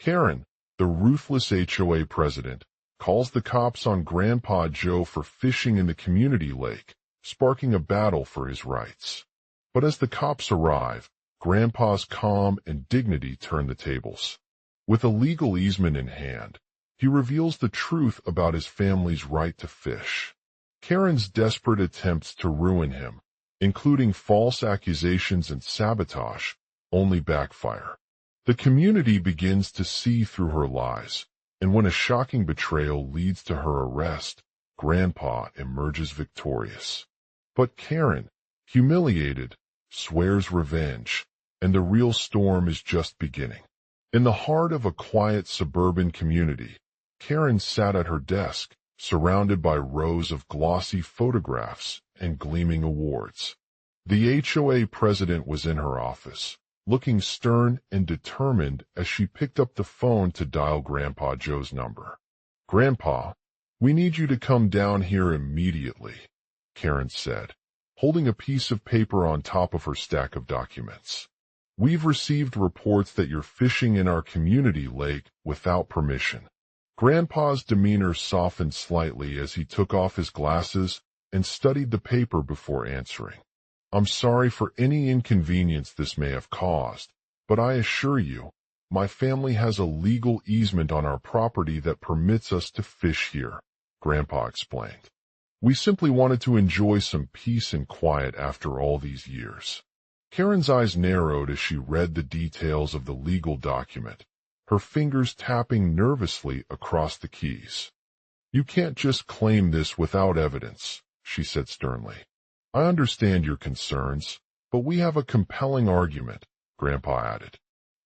Karen, the ruthless HOA president, calls the cops on Grandpa Joe for fishing in the community lake, sparking a battle for his rights. But as the cops arrive, Grandpa's calm and dignity turn the tables. With a legal easement in hand, he reveals the truth about his family's right to fish. Karen's desperate attempts to ruin him, including false accusations and sabotage, only backfire. The community begins to see through her lies, and when a shocking betrayal leads to her arrest, Grandpa emerges victorious. But Karen, humiliated, swears revenge, and the real storm is just beginning. In the heart of a quiet suburban community, Karen sat at her desk, surrounded by rows of glossy photographs and gleaming awards. The HOA president was in her office, looking stern and determined as she picked up the phone to dial Grandpa Joe's number. "Grandpa, we need you to come down here immediately," Karen said, holding a piece of paper on top of her stack of documents. "We've received reports that you're fishing in our community lake without permission." Grandpa's demeanor softened slightly as he took off his glasses and studied the paper before answering. "I'm sorry for any inconvenience this may have caused, but I assure you, my family has a legal easement on our property that permits us to fish here," Grandpa explained. "We simply wanted to enjoy some peace and quiet after all these years." Karen's eyes narrowed as she read the details of the legal document, her fingers tapping nervously across the keys. "You can't just claim this without evidence," she said sternly. "I understand your concerns, but we have a compelling argument," Grandpa added.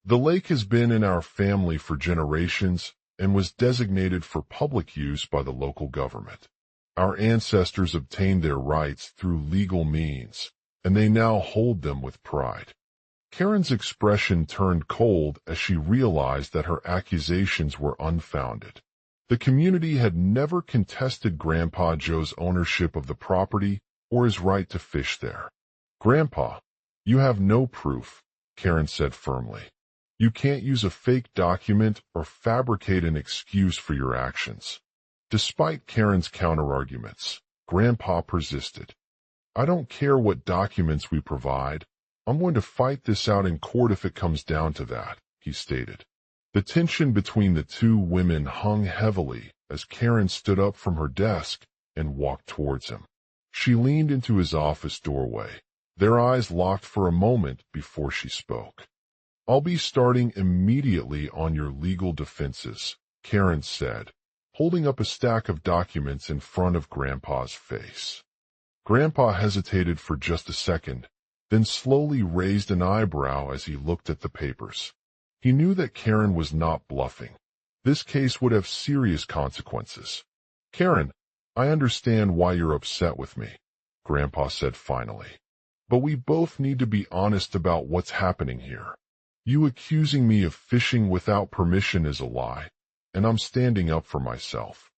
"The lake has been in our family for generations and was designated for public use by the local government. Our ancestors obtained their rights through legal means, and they now hold them with pride." Karen's expression turned cold as she realized that her accusations were unfounded. The community had never contested Grandpa Joe's ownership of the property or his right to fish there. "Grandpa, you have no proof," Karen said firmly. "You can't use a fake document or fabricate an excuse for your actions." Despite Karen's counterarguments, Grandpa persisted. "I don't care what documents we provide. I'm going to fight this out in court if it comes down to that," he stated. The tension between the two women hung heavily as Karen stood up from her desk and walked towards him. She leaned into his office doorway, their eyes locked for a moment before she spoke. "I'll be starting immediately on your legal defenses," Karen said, holding up a stack of documents in front of Grandpa's face. Grandpa hesitated for just a second, then slowly raised an eyebrow as he looked at the papers. He knew that Karen was not bluffing. This case would have serious consequences. "Karen, I understand why you're upset with me," Grandpa said finally. "But we both need to be honest about what's happening here. You accusing me of fishing without permission is a lie, and I'm standing up for myself."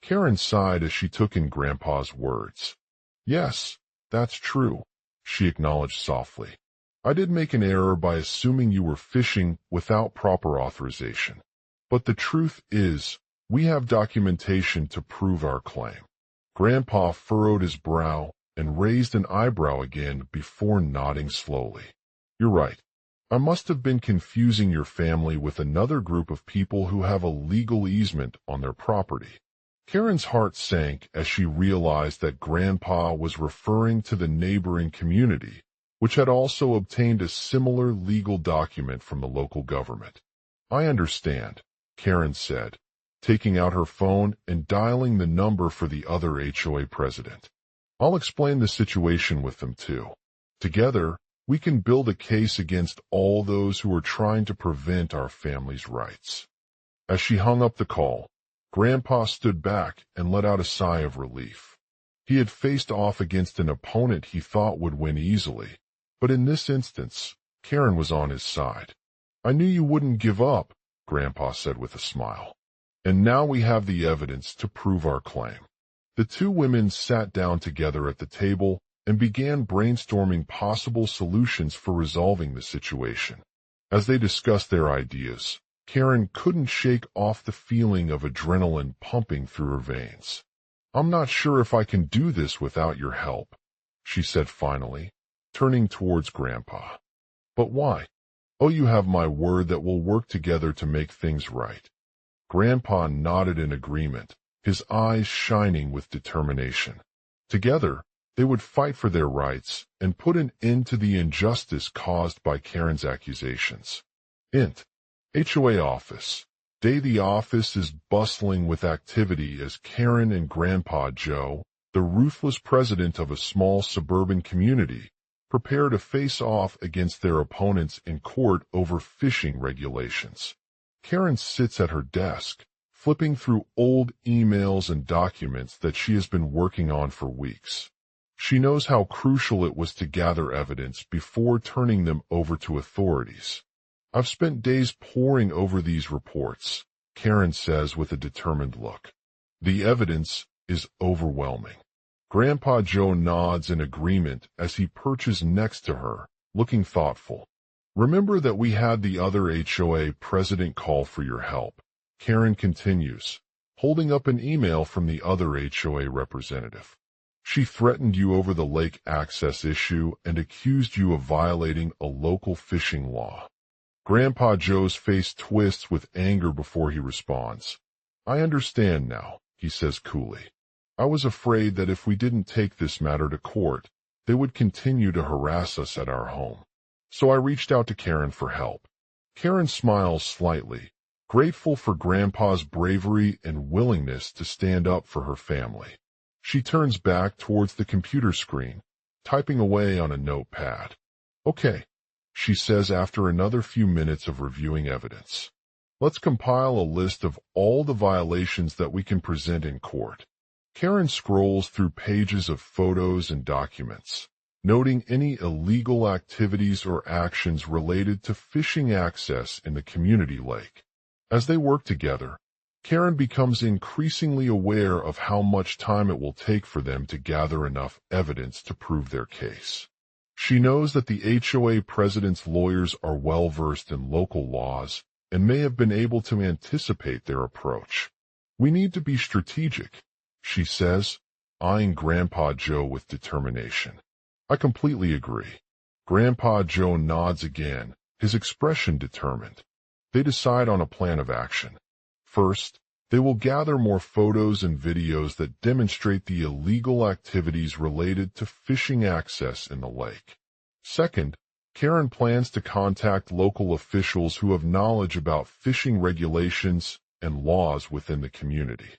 Karen sighed as she took in Grandpa's words. "Yes, that's true," she acknowledged softly. "I did make an error by assuming you were fishing without proper authorization. But the truth is, we have documentation to prove our claim." Grandpa furrowed his brow and raised an eyebrow again before nodding slowly. "You're right. I must have been confusing your family with another group of people who have a legal easement on their property." Karen's heart sank as she realized that Grandpa was referring to the neighboring community, which had also obtained a similar legal document from the local government. "I understand," Karen said, taking out her phone and dialing the number for the other HOA president. "I'll explain the situation with them too. Together, we can build a case against all those who are trying to prevent our family's rights." As she hung up the call, Grandpa stood back and let out a sigh of relief. He had faced off against an opponent he thought would win easily, but in this instance, Karen was on his side. "I knew you wouldn't give up," Grandpa said with a smile. "And now we have the evidence to prove our claim." The two women sat down together at the table and began brainstorming possible solutions for resolving the situation. As they discussed their ideas, Karen couldn't shake off the feeling of adrenaline pumping through her veins. "I'm not sure if I can do this without your help," she said finally, turning towards Grandpa. "But why?" "Oh, you have my word that we'll work together to make things right." Grandpa nodded in agreement, his eyes shining with determination. Together, they would fight for their rights and put an end to the injustice caused by Karen's accusations. Int. HOA office. Day. The office is bustling with activity as Karen and Grandpa Joe, the ruthless president of a small suburban community, prepare to face off against their opponents in court over fishing regulations. Karen sits at her desk, flipping through old emails and documents that she has been working on for weeks. She knows how crucial it was to gather evidence before turning them over to authorities. "I've spent days poring over these reports," Karen says with a determined look. "The evidence is overwhelming." Grandpa Joe nods in agreement as he perches next to her, looking thoughtful. "Remember that we had the other HOA president call for your help," Karen continues, holding up an email from the other HOA representative. "She threatened you over the lake access issue and accused you of violating a local fishing law." Grandpa Joe's face twists with anger before he responds. "I understand now," he says coolly. "I was afraid that if we didn't take this matter to court, they would continue to harass us at our home. So I reached out to Karen for help." Karen smiles slightly, grateful for Grandpa's bravery and willingness to stand up for her family. She turns back towards the computer screen, typing away on a notepad. "Okay," she says after another few minutes of reviewing evidence. "Let's compile a list of all the violations that we can present in court." Karen scrolls through pages of photos and documents, noting any illegal activities or actions related to fishing access in the community lake. As they work together, Karen becomes increasingly aware of how much time it will take for them to gather enough evidence to prove their case. She knows that the HOA president's lawyers are well-versed in local laws and may have been able to anticipate their approach. "We need to be strategic," she says, eyeing Grandpa Joe with determination. "I completely agree." Grandpa Joe nods again, his expression determined. They decide on a plan of action. First, they will gather more photos and videos that demonstrate the illegal activities related to fishing access in the lake. Second, Karen plans to contact local officials who have knowledge about fishing regulations and laws within the community.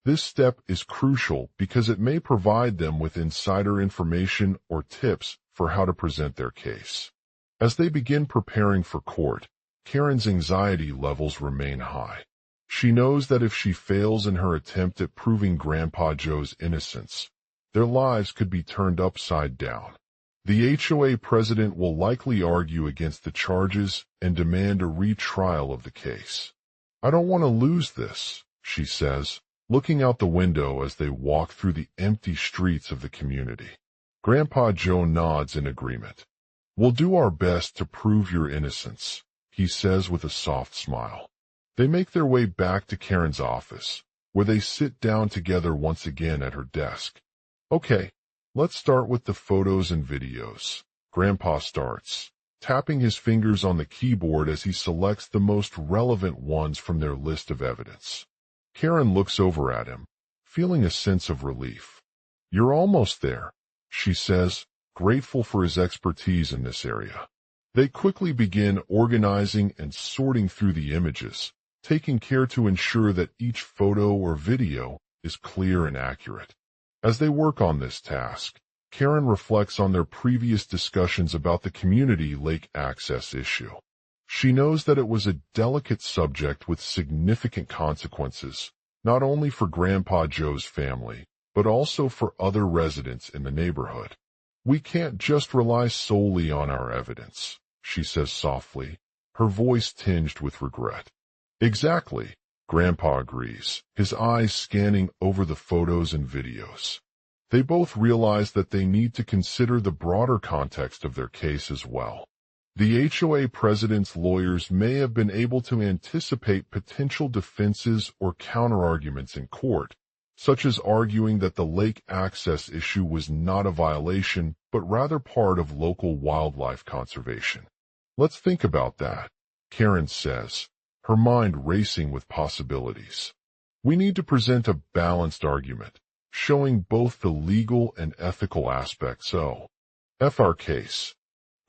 This step is crucial because it may provide them with insider information or tips for how to present their case. As they begin preparing for court, Karen's anxiety levels remain high. She knows that if she fails in her attempt at proving Grandpa Joe's innocence, their lives could be turned upside down. The HOA president will likely argue against the charges and demand a retrial of the case. "I don't want to lose this," she says, looking out the window as they walk through the empty streets of the community. Grandpa Joe nods in agreement. "We'll do our best to prove your innocence," he says with a soft smile. They make their way back to Karen's office, where they sit down together once again at her desk. "Okay, let's start with the photos and videos," Grandpa starts, tapping his fingers on the keyboard as he selects the most relevant ones from their list of evidence. Karen looks over at him, feeling a sense of relief. "You're almost there," she says, grateful for his expertise in this area. They quickly begin organizing and sorting through the images, taking care to ensure that each photo or video is clear and accurate. As they work on this task, Karen reflects on their previous discussions about the community lake access issue. She knows that it was a delicate subject with significant consequences, not only for Grandpa Joe's family, but also for other residents in the neighborhood. "We can't just rely solely on our evidence," she says softly, her voice tinged with regret. "Exactly," Grandpa agrees, his eyes scanning over the photos and videos. They both realize that they need to consider the broader context of their case as well. The HOA president's lawyers may have been able to anticipate potential defenses or counterarguments in court, such as arguing that the lake access issue was not a violation, but rather part of local wildlife conservation. Let's think about that, Karen says, her mind racing with possibilities. We need to present a balanced argument, showing both the legal and ethical aspects of our case.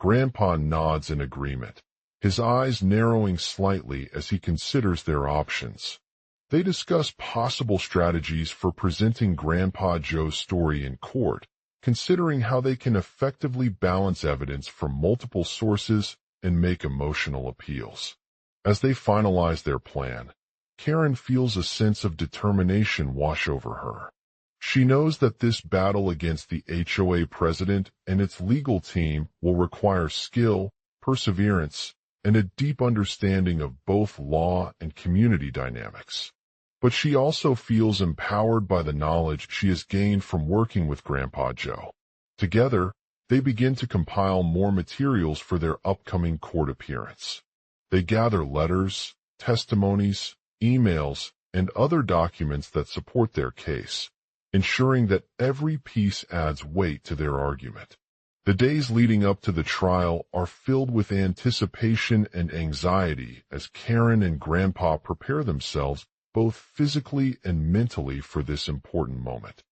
Grandpa nods in agreement, his eyes narrowing slightly as he considers their options. They discuss possible strategies for presenting Grandpa Joe's story in court, considering how they can effectively balance evidence from multiple sources and make emotional appeals. As they finalize their plan, Karen feels a sense of determination wash over her. She knows that this battle against the HOA president and its legal team will require skill, perseverance, and a deep understanding of both law and community dynamics. But she also feels empowered by the knowledge she has gained from working with Grandpa Joe. Together, they begin to compile more materials for their upcoming court appearance. They gather letters, testimonies, emails, and other documents that support their case, ensuring that every piece adds weight to their argument. The days leading up to the trial are filled with anticipation and anxiety as Karen and Grandpa prepare themselves both physically and mentally for this important moment.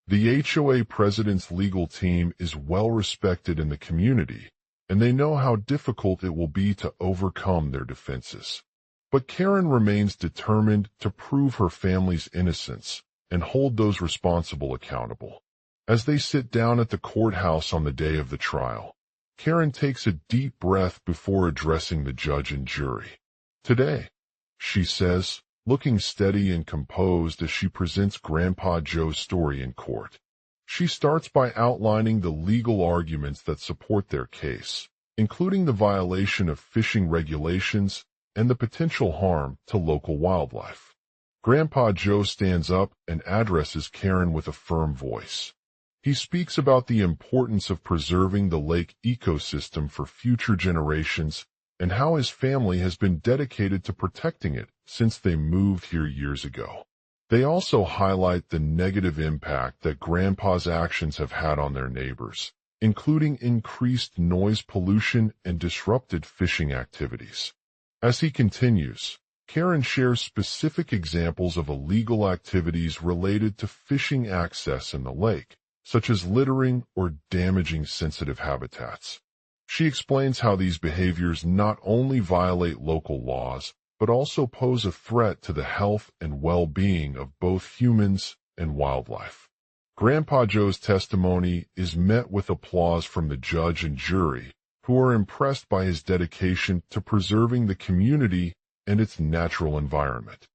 The HOA president's legal team is well respected in the community, and they know how difficult it will be to overcome their defenses. But Karen remains determined to prove her family's innocence and hold those responsible accountable. As they sit down at the courthouse on the day of the trial, Karen takes a deep breath before addressing the judge and jury. "Today," she says, looking steady and composed as she presents Grandpa Joe's story in court. She starts by outlining the legal arguments that support their case, including the violation of fishing regulations and the potential harm to local wildlife. Grandpa Joe stands up and addresses Karen with a firm voice. He speaks about the importance of preserving the lake ecosystem for future generations and how his family has been dedicated to protecting it since they moved here years ago. They also highlight the negative impact that Grandpa's actions have had on their neighbors, including increased noise pollution and disrupted fishing activities. As he continues, Karen shares specific examples of illegal activities related to fishing access in the lake, such as littering or damaging sensitive habitats. She explains how these behaviors not only violate local laws, but also pose a threat to the health and well-being of both humans and wildlife. Grandpa Joe's testimony is met with applause from the judge and jury, who are impressed by his dedication to preserving the community and its natural environment.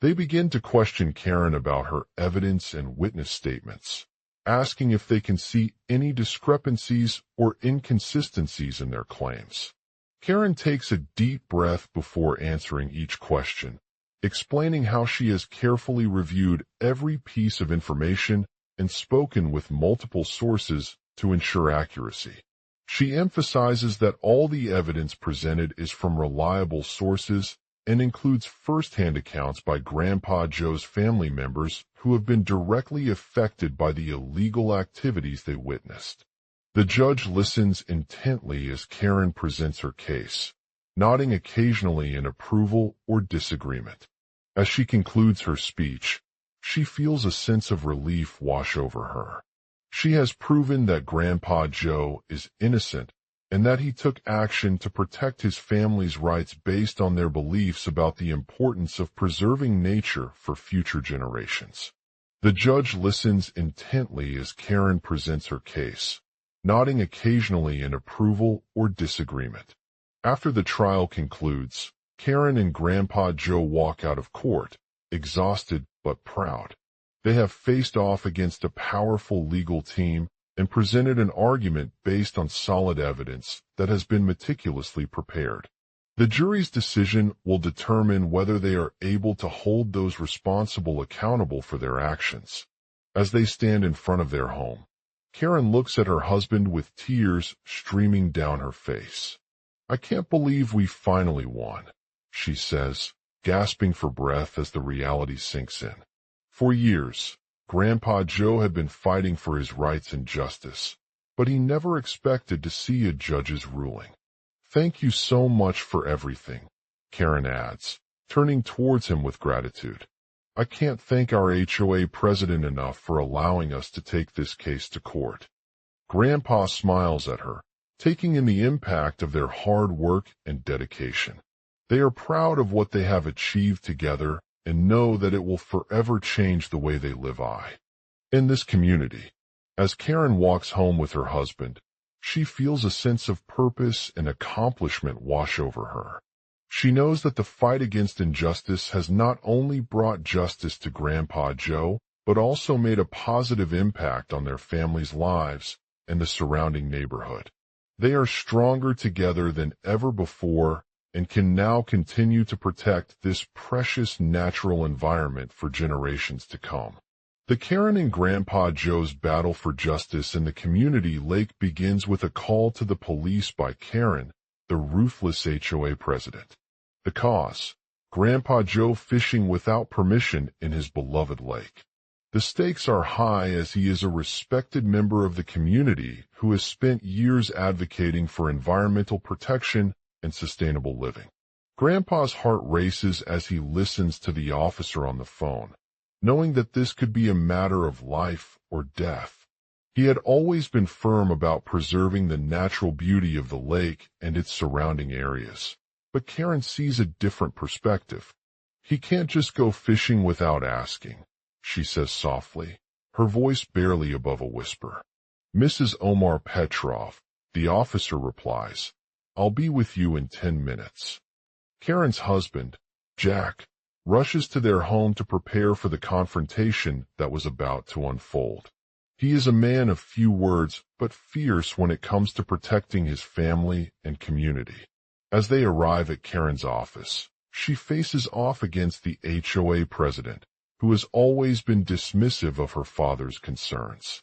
They begin to question Karen about her evidence and witness statements, asking if they can see any discrepancies or inconsistencies in their claims. Karen takes a deep breath before answering each question, explaining how she has carefully reviewed every piece of information and spoken with multiple sources to ensure accuracy. She emphasizes that all the evidence presented is from reliable sources and includes first-hand accounts by Grandpa Joe's family members who have been directly affected by the illegal activities they witnessed. The judge listens intently as Karen presents her case, nodding occasionally in approval or disagreement. As she concludes her speech, she feels a sense of relief wash over her. She has proven that Grandpa Joe is innocent and that he took action to protect his family's rights based on their beliefs about the importance of preserving nature for future generations. The judge listens intently as Karen presents her case, nodding occasionally in approval or disagreement. After the trial concludes, Karen and Grandpa Joe walk out of court, exhausted but proud. They have faced off against a powerful legal team and presented an argument based on solid evidence that has been meticulously prepared. The jury's decision will determine whether they are able to hold those responsible accountable for their actions. As they stand in front of their home, Karen looks at her husband with tears streaming down her face. I can't believe we finally won, she says, gasping for breath as the reality sinks in. For years, Grandpa Joe had been fighting for his rights and justice, but he never expected to see a judge's ruling. Thank you so much for everything, Karen adds, turning towards him with gratitude. I can't thank our HOA president enough for allowing us to take this case to court. Grandpa smiles at her, taking in the impact of their hard work and dedication. They are proud of what they have achieved together and know that it will forever change the way they live in this community. As Karen walks home with her husband, she feels a sense of purpose and accomplishment wash over her. She knows that the fight against injustice has not only brought justice to Grandpa Joe, but also made a positive impact on their family's lives and the surrounding neighborhood. They are stronger together than ever before and can now continue to protect this precious natural environment for generations to come. The Karen and Grandpa Joe's battle for justice in the community lake begins with a call to the police by Karen, the ruthless HOA president. The cause: Grandpa Joe fishing without permission in his beloved lake. The stakes are high as he is a respected member of the community who has spent years advocating for environmental protection and sustainable living. Grandpa's heart races as he listens to the officer on the phone, knowing that this could be a matter of life or death. He had always been firm about preserving the natural beauty of the lake and its surrounding areas. But Karen sees a different perspective. He can't just go fishing without asking, she says softly, her voice barely above a whisper. Mrs. Omar Petrov, the officer replies, I'll be with you in 10 minutes. Karen's husband, Jack, rushes to their home to prepare for the confrontation that was about to unfold. He is a man of few words, but fierce when it comes to protecting his family and community. As they arrive at Karen's office, she faces off against the HOA president, who has always been dismissive of her father's concerns.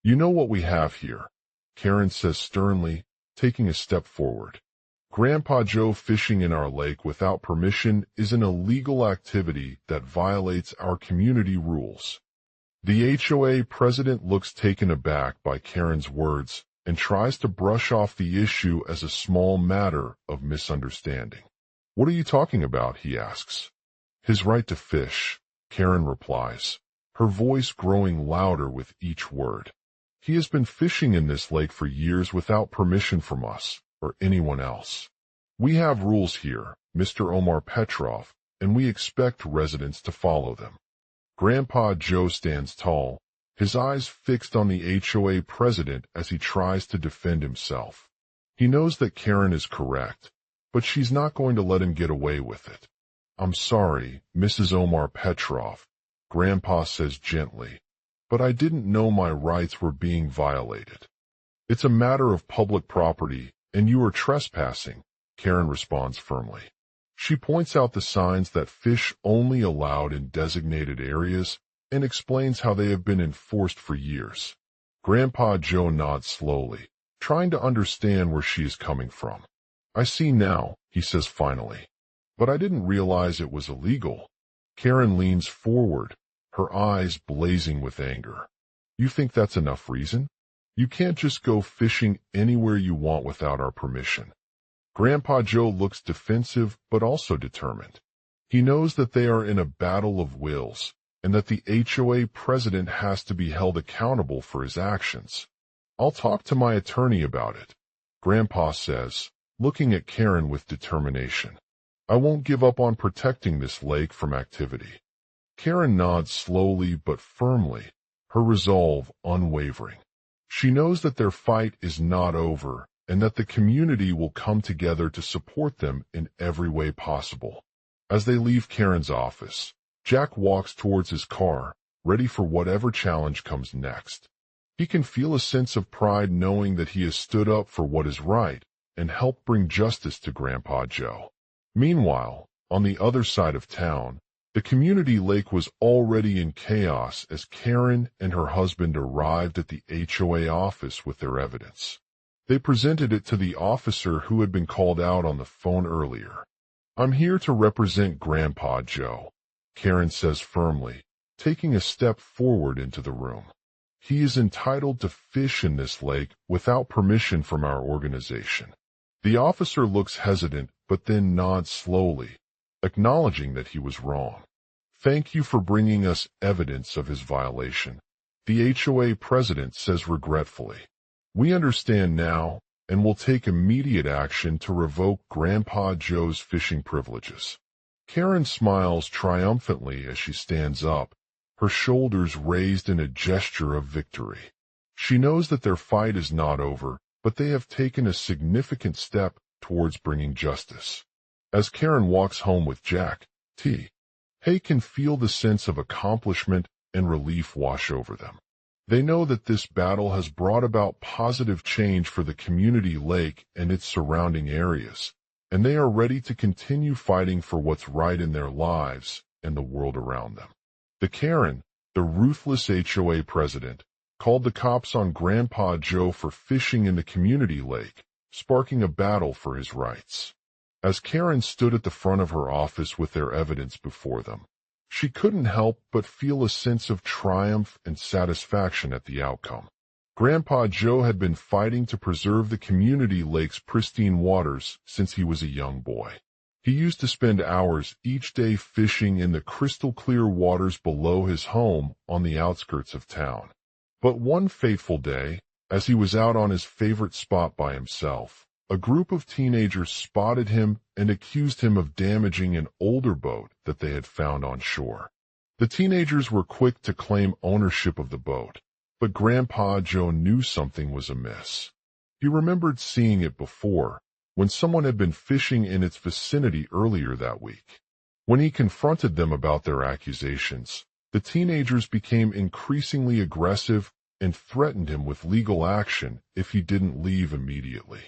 You know what we have here, Karen says sternly, taking a step forward. Grandpa Joe fishing in our lake without permission is an illegal activity that violates our community rules. The HOA president looks taken aback by Karen's words and tries to brush off the issue as a small matter of misunderstanding. What are you talking about? He asks. His right to fish, Karen replies, her voice growing louder with each word. He has been fishing in this lake for years without permission from us or anyone else. We have rules here, Mr. Omar Petrov, and we expect residents to follow them. Grandpa Joe stands tall, his eyes fixed on the HOA president as he tries to defend himself. He knows that Karen is correct, but she's not going to let him get away with it. I'm sorry, Mrs. Omar Petrov, Grandpa says gently, but I didn't know my rights were being violated. It's a matter of public property, and you are trespassing, Karen responds firmly. She points out the signs that fish only allowed in designated areas and explains how they have been enforced for years. Grandpa Joe nods slowly, trying to understand where she is coming from. I see now, he says finally, but I didn't realize it was illegal. Karen leans forward, her eyes blazing with anger. You think that's enough reason? You can't just go fishing anywhere you want without our permission. Grandpa Joe looks defensive but also determined. He knows that they are in a battle of wills, and that the HOA president has to be held accountable for his actions. I'll talk to my attorney about it, Grandpa says, looking at Karen with determination. I won't give up on protecting this lake from activity. Karen nods slowly but firmly, her resolve unwavering. She knows that their fight is not over and that the community will come together to support them in every way possible. As they leave Karen's office, Jack walks towards his car, ready for whatever challenge comes next. He can feel a sense of pride knowing that he has stood up for what is right and helped bring justice to Grandpa Joe. Meanwhile, on the other side of town, the community lake was already in chaos as Karen and her husband arrived at the HOA office with their evidence. They presented it to the officer who had been called out on the phone earlier. "I'm here to represent Grandpa Joe," Karen says firmly, taking a step forward into the room. "He is entitled to fish in this lake without permission from our organization." The officer looks hesitant but then nods slowly, acknowledging that he was wrong. "Thank you for bringing us evidence of his violation," the HOA president says regretfully. "We understand now and will take immediate action to revoke Grandpa Joe's fishing privileges." Karen smiles triumphantly as she stands up, her shoulders raised in a gesture of victory. She knows that their fight is not over, but they have taken a significant step towards bringing justice. As Karen walks home with Jack, Hay can feel the sense of accomplishment and relief wash over them. They know that this battle has brought about positive change for the community lake and its surrounding areas, and they are ready to continue fighting for what's right in their lives and the world around them. Karen, the ruthless HOA president, called the cops on Grandpa Joe for fishing in the community lake, sparking a battle for his rights. As Karen stood at the front of her office with their evidence before them, she couldn't help but feel a sense of triumph and satisfaction at the outcome. Grandpa Joe had been fighting to preserve the community lake's pristine waters since he was a young boy. He used to spend hours each day fishing in the crystal-clear waters below his home on the outskirts of town. But one fateful day, as he was out on his favorite spot by himself, a group of teenagers spotted him and accused him of damaging an older boat that they had found on shore. The teenagers were quick to claim ownership of the boat, but Grandpa Joe knew something was amiss. He remembered seeing it before, when someone had been fishing in its vicinity earlier that week. When he confronted them about their accusations, the teenagers became increasingly aggressive and threatened him with legal action if he didn't leave immediately.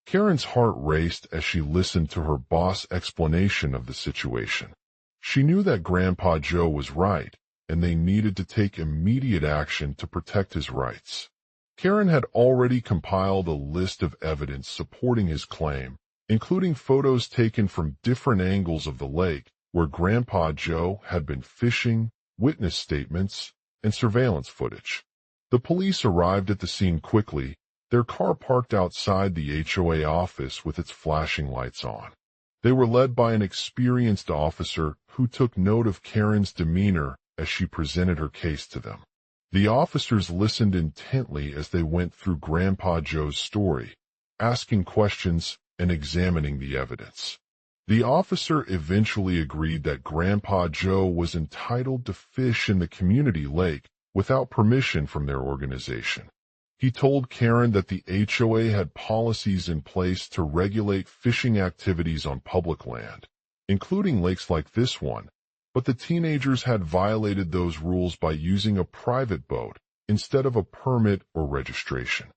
Karen's heart raced as she listened to her boss' explanation of the situation. She knew that Grandpa Joe was right, and they needed to take immediate action to protect his rights. Karen had already compiled a list of evidence supporting his claim, including photos taken from different angles of the lake where Grandpa Joe had been fishing, witness statements, and surveillance footage. The police arrived at the scene quickly, their car parked outside the HOA office with its flashing lights on. They were led by an experienced officer who took note of Karen's demeanor as she presented her case to them. The officers listened intently as they went through Grandpa Joe's story, asking questions and examining the evidence. The officer eventually agreed that Grandpa Joe was entitled to fish in the community lake without permission from their organization. He told Karen that the HOA had policies in place to regulate fishing activities on public land, including lakes like this one, but the teenagers had violated those rules by using a private boat instead of a permit or registration.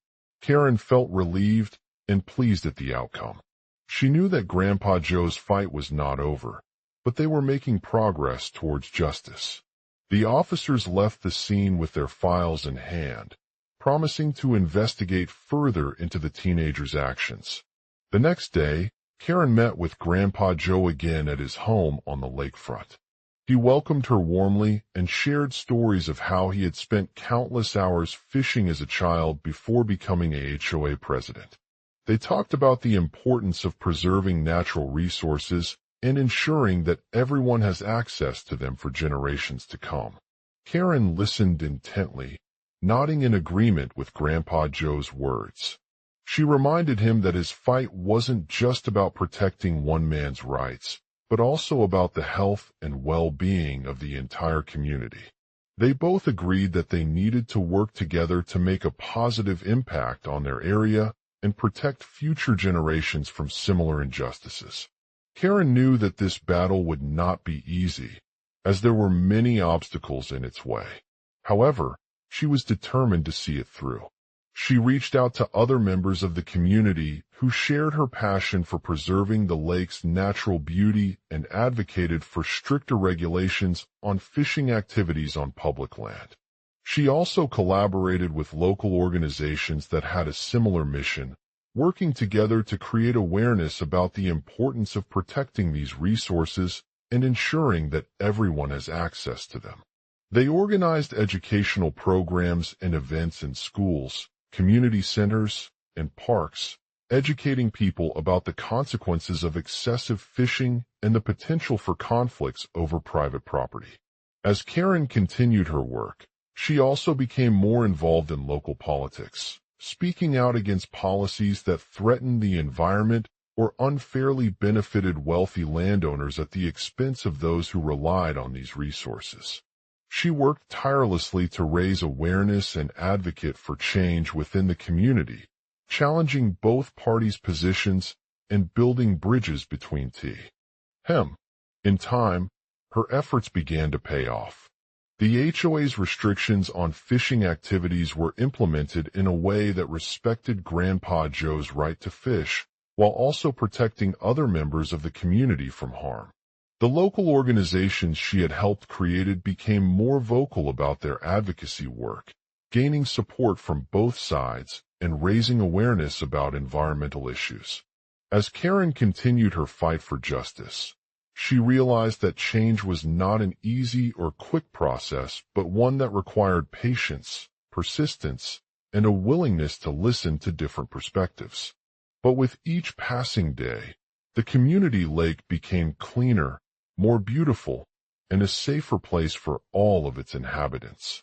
Karen felt relieved and pleased at the outcome. She knew that Grandpa Joe's fight was not over, but they were making progress towards justice. The officers left the scene with their files in hand, promising to investigate further into the teenagers' actions. The next day, Karen met with Grandpa Joe again at his home on the lakefront. He welcomed her warmly and shared stories of how he had spent countless hours fishing as a child before becoming a HOA president. They talked about the importance of preserving natural resources and ensuring that everyone has access to them for generations to come. Karen listened intently, nodding in agreement with Grandpa Joe's words. She reminded him that his fight wasn't just about protecting one man's rights, but also about the health and well-being of the entire community. They both agreed that they needed to work together to make a positive impact on their area and protect future generations from similar injustices. Karen knew that this battle would not be easy, as there were many obstacles in its way. However, she was determined to see it through. She reached out to other members of the community who shared her passion for preserving the lake's natural beauty and advocated for stricter regulations on fishing activities on public land. She also collaborated with local organizations that had a similar mission, working together to create awareness about the importance of protecting these resources and ensuring that everyone has access to them. They organized educational programs and events in schools, community centers, and parks, educating people about the consequences of excessive fishing and the potential for conflicts over private property. As Karen continued her work, she also became more involved in local politics, speaking out against policies that threatened the environment or unfairly benefited wealthy landowners at the expense of those who relied on these resources. She worked tirelessly to raise awareness and advocate for change within the community, challenging both parties' positions and building bridges between them. In time, her efforts began to pay off. The HOA's restrictions on fishing activities were implemented in a way that respected Grandpa Joe's right to fish, while also protecting other members of the community from harm. The local organizations she had helped create became more vocal about their advocacy work, gaining support from both sides and raising awareness about environmental issues. As Karen continued her fight for justice, she realized that change was not an easy or quick process, but one that required patience, persistence, and a willingness to listen to different perspectives. But with each passing day, the community lake became cleaner, more beautiful, and a safer place for all of its inhabitants.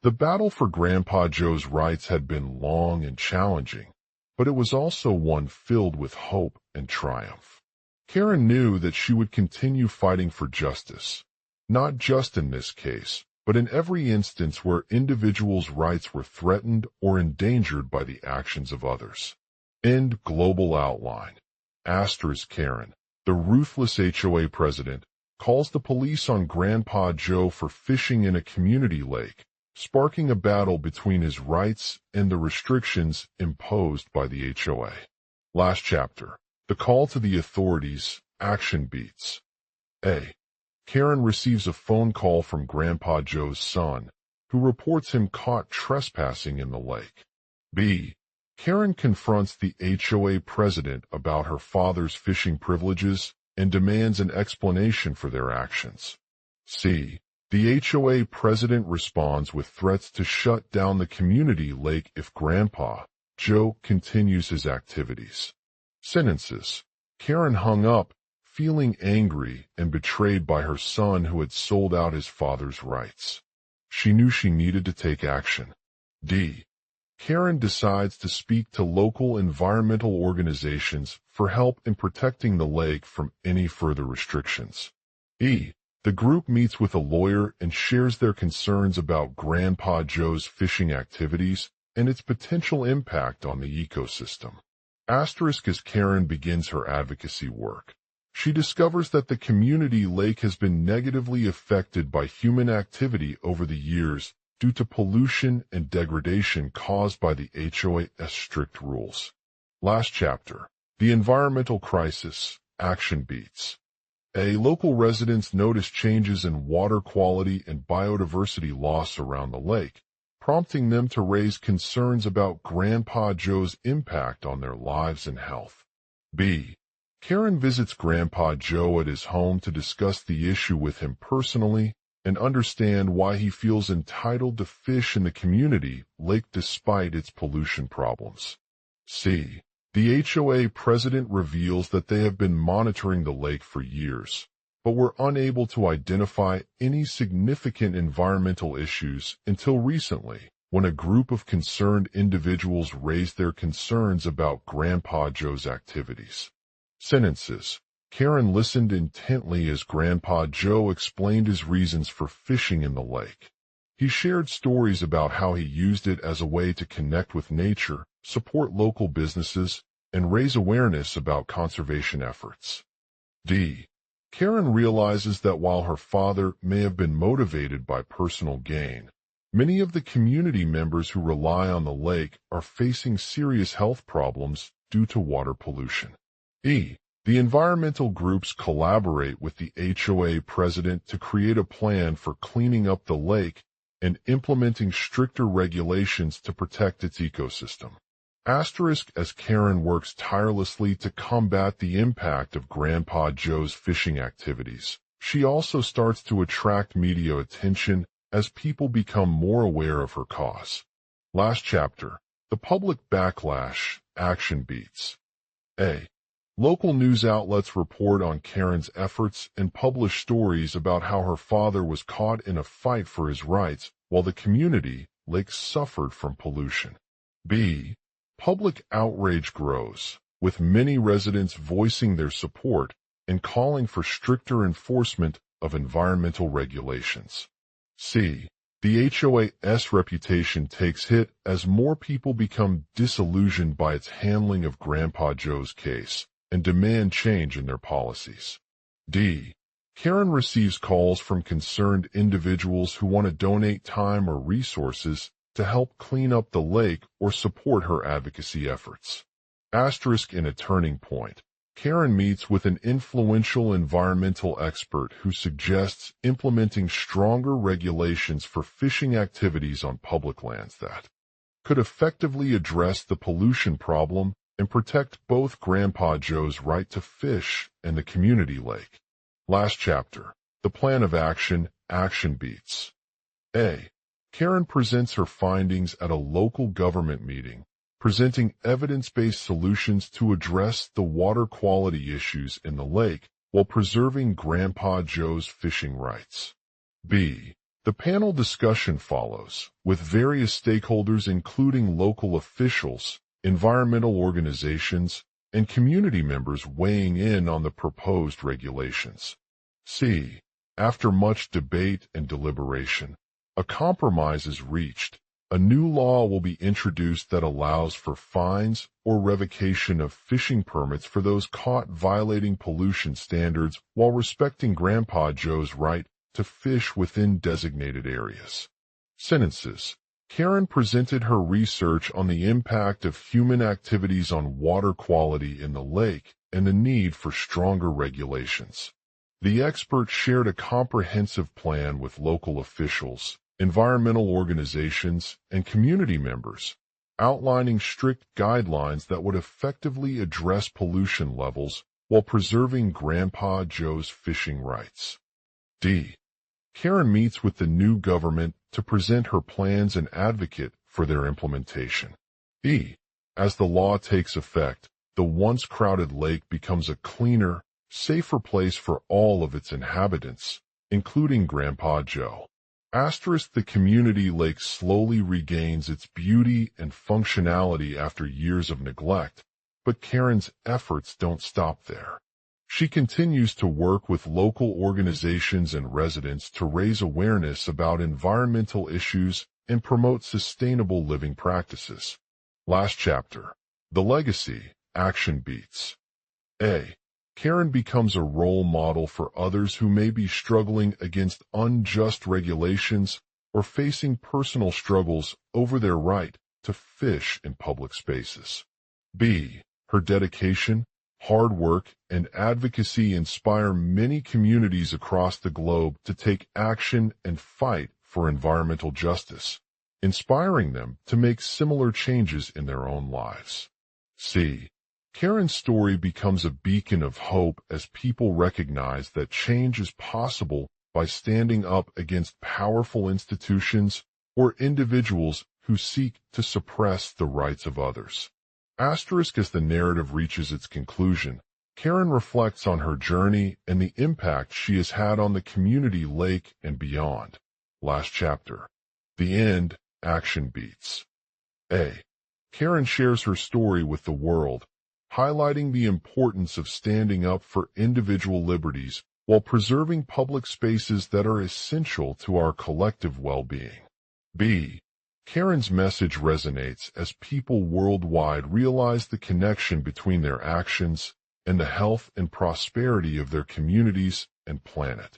The battle for Grandpa Joe's rights had been long and challenging, but it was also one filled with hope and triumph. Karen knew that she would continue fighting for justice, not just in this case, but in every instance where individuals' rights were threatened or endangered by the actions of others. End global outline. Karen, the ruthless HOA president, calls the police on Grandpa Joe for fishing in a community lake, sparking a battle between his rights and the restrictions imposed by the HOA. Last chapter. The call to the authorities. Action beats. A. Karen receives a phone call from Grandpa Joe's son, who reports him caught trespassing in the lake. B. Karen confronts the HOA president about her father's fishing privileges and demands an explanation for their actions. C. The HOA president responds with threats to shut down the community lake if Grandpa Joe continues his activities. Sentences. Karen hung up, feeling angry and betrayed by her son who had sold out his father's rights. She knew she needed to take action. D. Karen decides to speak to local environmental organizations for help in protecting the lake from any further restrictions. E. The group meets with a lawyer and shares their concerns about Grandpa Joe's fishing activities and its potential impact on the ecosystem. As Karen begins her advocacy work, she discovers that the community lake has been negatively affected by human activity over the years due to pollution and degradation caused by the HOA's strict rules. Last chapter. The environmental crisis. Action beats. Local residents notice changes in water quality and biodiversity loss around the lake, prompting them to raise concerns about Grandpa Joe's impact on their lives and health. B. Karen visits Grandpa Joe at his home to discuss the issue with him personally and understand why he feels entitled to fish in the community lake despite its pollution problems. C. The HOA president reveals that they have been monitoring the lake for years, but were unable to identify any significant environmental issues until recently, when a group of concerned individuals raised their concerns about Grandpa Joe's activities. Sentences. Karen listened intently as Grandpa Joe explained his reasons for fishing in the lake. He shared stories about how he used it as a way to connect with nature, support local businesses, and raise awareness about conservation efforts. D. Karen realizes that while her father may have been motivated by personal gain, many of the community members who rely on the lake are facing serious health problems due to water pollution. E. The environmental groups collaborate with the HOA president to create a plan for cleaning up the lake and implementing stricter regulations to protect its ecosystem. Asterisk as Karen works tirelessly to combat the impact of Grandpa Joe's fishing activities. She also starts to attract media attention as people become more aware of her cause. Last chapter, the public backlash, action beats. A. Local news outlets report on Karen's efforts and publish stories about how her father was caught in a fight for his rights while the community, lake, suffered from pollution. B. Public outrage grows, with many residents voicing their support and calling for stricter enforcement of environmental regulations. C. The HOA's reputation takes hit as more people become disillusioned by its handling of Grandpa Joe's case and demand change in their policies. D. Karen receives calls from concerned individuals who want to donate time or resources to help clean up the lake or support her advocacy efforts. Asterisk in a turning point. Karen meets with an influential environmental expert who suggests implementing stronger regulations for fishing activities on public lands that could effectively address the pollution problem and protect both Grandpa Joe's right to fish and the community lake. Last chapter, the plan of action, action beats. A. Karen presents her findings at a local government meeting, presenting evidence-based solutions to address the water quality issues in the lake while preserving Grandpa Joe's fishing rights. B. The panel discussion follows, with various stakeholders including local officials, environmental organizations, and community members weighing in on the proposed regulations. C. After much debate and deliberation, a compromise is reached. A new law will be introduced that allows for fines or revocation of fishing permits for those caught violating pollution standards while respecting Grandpa Joe's right to fish within designated areas. Sentences. Karen presented her research on the impact of human activities on water quality in the lake and the need for stronger regulations. The expert shared a comprehensive plan with local officials, environmental organizations, and community members, outlining strict guidelines that would effectively address pollution levels while preserving Grandpa Joe's fishing rights. D. Karen meets with the new government to present her plans and advocate for their implementation. E. As the law takes effect, the once crowded lake becomes a cleaner, safer place for all of its inhabitants, including Grandpa Joe. Asterisk the community lake slowly regains its beauty and functionality after years of neglect, but Karen's efforts don't stop there. She continues to work with local organizations and residents to raise awareness about environmental issues and promote sustainable living practices. Last chapter, the legacy, action beats. A. Karen becomes a role model for others who may be struggling against unjust regulations or facing personal struggles over their right to fish in public spaces. B. Her dedication, hard work, and advocacy inspire many communities across the globe to take action and fight for environmental justice, inspiring them to make similar changes in their own lives. C. Karen's story becomes a beacon of hope as people recognize that change is possible by standing up against powerful institutions or individuals who seek to suppress the rights of others. Asterisk as the narrative reaches its conclusion, Karen reflects on her journey and the impact she has had on the community lake and beyond. Last chapter. The end, action beats. A. Karen shares her story with the world, highlighting the importance of standing up for individual liberties while preserving public spaces that are essential to our collective well-being. B. Karen's message resonates as people worldwide realize the connection between their actions and the health and prosperity of their communities and planet.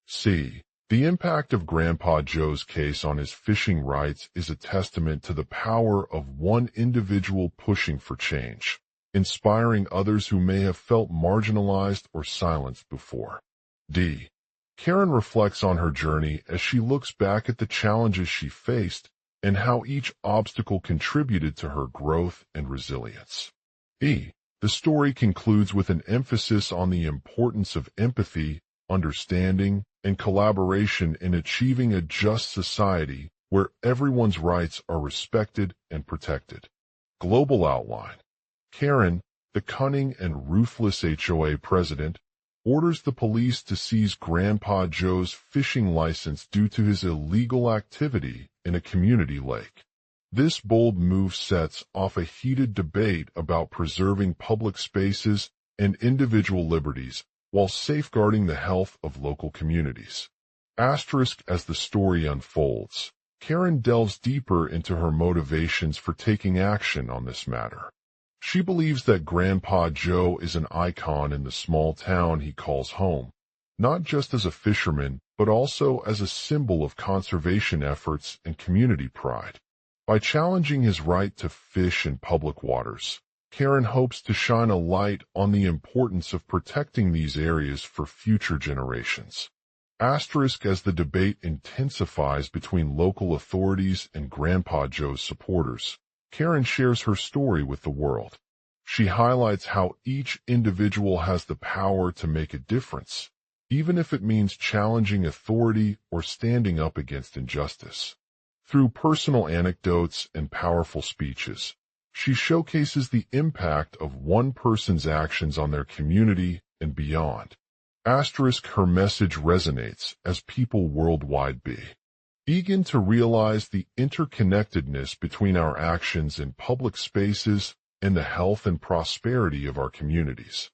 C. The impact of Grandpa Joe's case on his fishing rights is a testament to the power of one individual pushing for change, inspiring others who may have felt marginalized or silenced before. D. Karen reflects on her journey as she looks back at the challenges she faced and how each obstacle contributed to her growth and resilience. The story concludes with an emphasis on the importance of empathy, understanding, and collaboration in achieving a just society where everyone's rights are respected and protected. Global outline. Karen, the cunning and ruthless HOA president, orders the police to seize Grandpa Joe's fishing license due to his illegal activity in a community lake. This bold move sets off a heated debate about preserving public spaces and individual liberties while safeguarding the health of local communities. Asterisk as the story unfolds, Karen delves deeper into her motivations for taking action on this matter. She believes that Grandpa Joe is an icon in the small town he calls home, not just as a fisherman, but also as a symbol of conservation efforts and community pride. By challenging his right to fish in public waters, Karen hopes to shine a light on the importance of protecting these areas for future generations. Asterisk as the debate intensifies between local authorities and Grandpa Joe's supporters, Karen shares her story with the world. She highlights how each individual has the power to make a difference, even if it means challenging authority or standing up against injustice. Through personal anecdotes and powerful speeches, she showcases the impact of one person's actions on their community and beyond. Asterisk her message resonates as people worldwide begin to realize the interconnectedness between our actions in public spaces and the health and prosperity of our communities.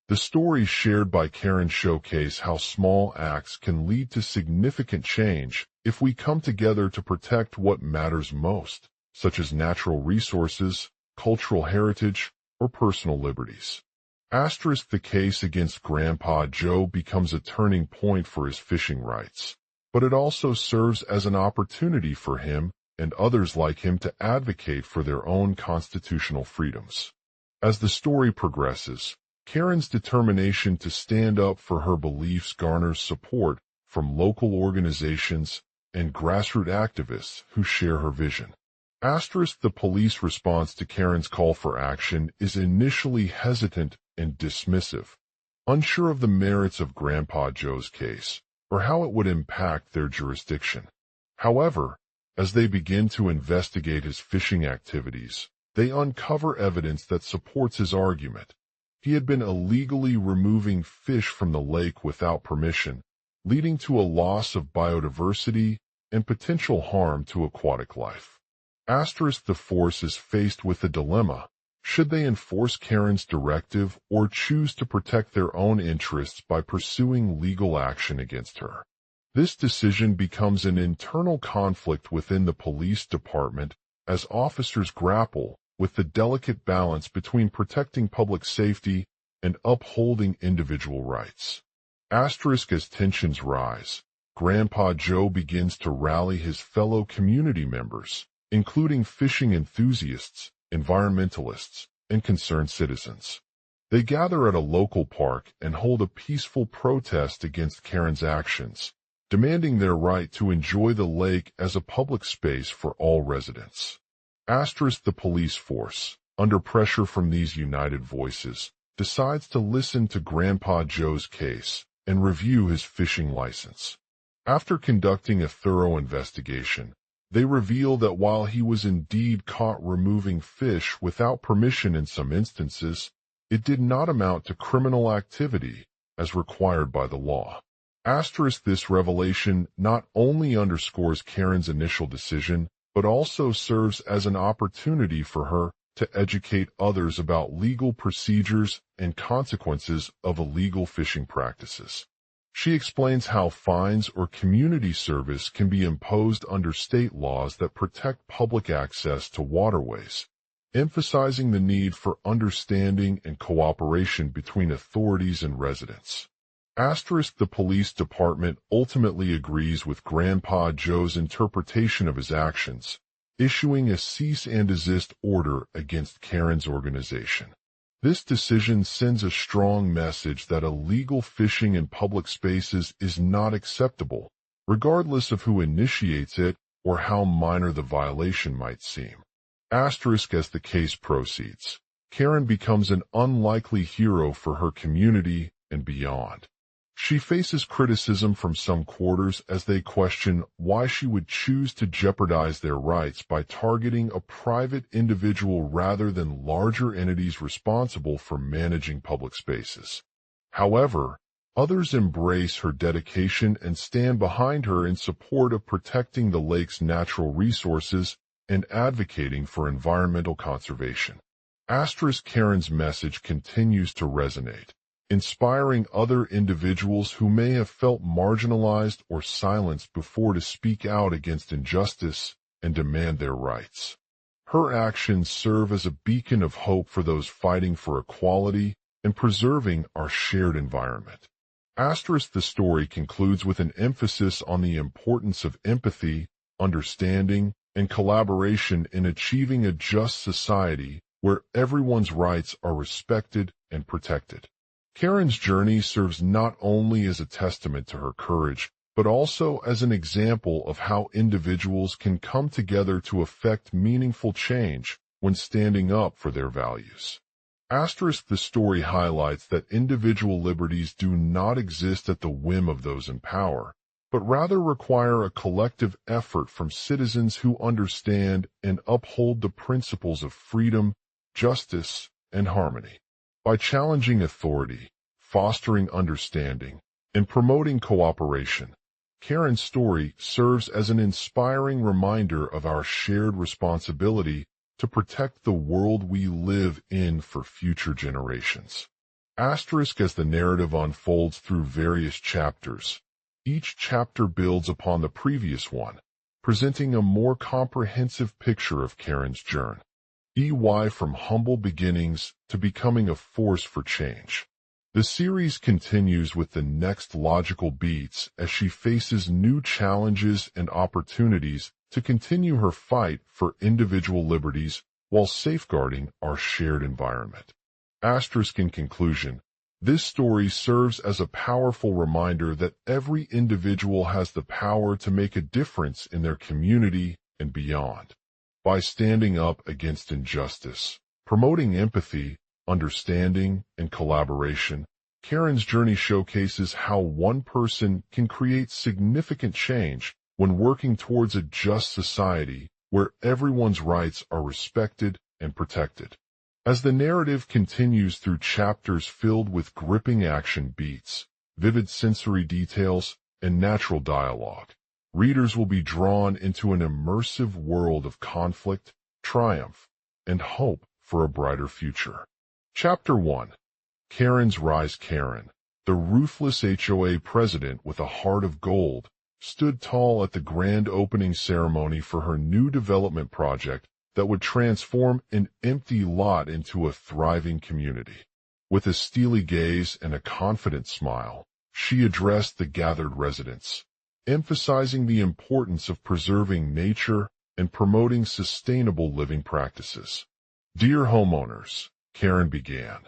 The stories shared by Karen showcase how small acts can lead to significant change if we come together to protect what matters most, such as natural resources, cultural heritage, or personal liberties. Asterisk the case against Grandpa Joe becomes a turning point for his fishing rights, but it also serves as an opportunity for him and others like him to advocate for their own constitutional freedoms. As the story progresses, Karen's determination to stand up for her beliefs garners support from local organizations and grassroots activists who share her vision. Asterisk the police response to Karen's call for action is initially hesitant and dismissive, unsure of the merits of Grandpa Joe's case or how it would impact their jurisdiction. However, as they begin to investigate his fishing activities, they uncover evidence that supports his argument. He had been illegally removing fish from the lake without permission, leading to a loss of biodiversity and potential harm to aquatic life. Asterisk the force is faced with a dilemma. Should they enforce Karen's directive or choose to protect their own interests by pursuing legal action against her? This decision becomes an internal conflict within the police department as officers grapple with the delicate balance between protecting public safety and upholding individual rights. Asterisk as tensions rise, Grandpa Joe begins to rally his fellow community members, including fishing enthusiasts, environmentalists, and concerned citizens. They gather at a local park and hold a peaceful protest against Karen's actions, demanding their right to enjoy the lake as a public space for all residents. Asterisk the police force, under pressure from these united voices, decides to listen to Grandpa Joe's case and review his fishing license. After conducting a thorough investigation, they reveal that while he was indeed caught removing fish without permission in some instances, it did not amount to criminal activity as required by the law. Asterisk this revelation not only underscores Karen's initial decision, but also serves as an opportunity for her to educate others about legal procedures and consequences of illegal fishing practices. She explains how fines or community service can be imposed under state laws that protect public access to waterways, emphasizing the need for understanding and cooperation between authorities and residents. Asterisk the police department ultimately agrees with Grandpa Joe's interpretation of his actions, issuing a cease and desist order against Karen's organization. This decision sends a strong message that illegal fishing in public spaces is not acceptable, regardless of who initiates it or how minor the violation might seem. Asterisk as the case proceeds, Karen becomes an unlikely hero for her community and beyond. She faces criticism from some quarters as they question why she would choose to jeopardize their rights by targeting a private individual rather than larger entities responsible for managing public spaces. However, others embrace her dedication and stand behind her in support of protecting the lake's natural resources and advocating for environmental conservation. Karen's message continues to resonate, inspiring other individuals who may have felt marginalized or silenced before to speak out against injustice and demand their rights. Her actions serve as a beacon of hope for those fighting for equality and preserving our shared environment. The story concludes with an emphasis on the importance of empathy, understanding, and collaboration in achieving a just society where everyone's rights are respected and protected. Karen's journey serves not only as a testament to her courage, but also as an example of how individuals can come together to effect meaningful change when standing up for their values. The story highlights that individual liberties do not exist at the whim of those in power, but rather require a collective effort from citizens who understand and uphold the principles of freedom, justice, and harmony. By challenging authority, fostering understanding, and promoting cooperation, Karen's story serves as an inspiring reminder of our shared responsibility to protect the world we live in for future generations. As the narrative unfolds through various chapters, each chapter builds upon the previous one, presenting a more comprehensive picture of Karen's journey. From humble beginnings to becoming a force for change. The series continues with the next logical beats as she faces new challenges and opportunities to continue her fight for individual liberties while safeguarding our shared environment. In conclusion, this story serves as a powerful reminder that every individual has the power to make a difference in their community and beyond. By standing up against injustice, promoting empathy, understanding, and collaboration, Karen's journey showcases how one person can create significant change when working towards a just society where everyone's rights are respected and protected. As the narrative continues through chapters filled with gripping action beats, vivid sensory details, and natural dialogue, readers will be drawn into an immersive world of conflict, triumph, and hope for a brighter future. Chapter 1. Karen's Rise. Karen, the ruthless HOA president with a heart of gold, stood tall at the grand opening ceremony for her new development project that would transform an empty lot into a thriving community. With a steely gaze and a confident smile, she addressed the gathered residents, emphasizing the importance of preserving nature and promoting sustainable living practices. Dear homeowners, Karen began,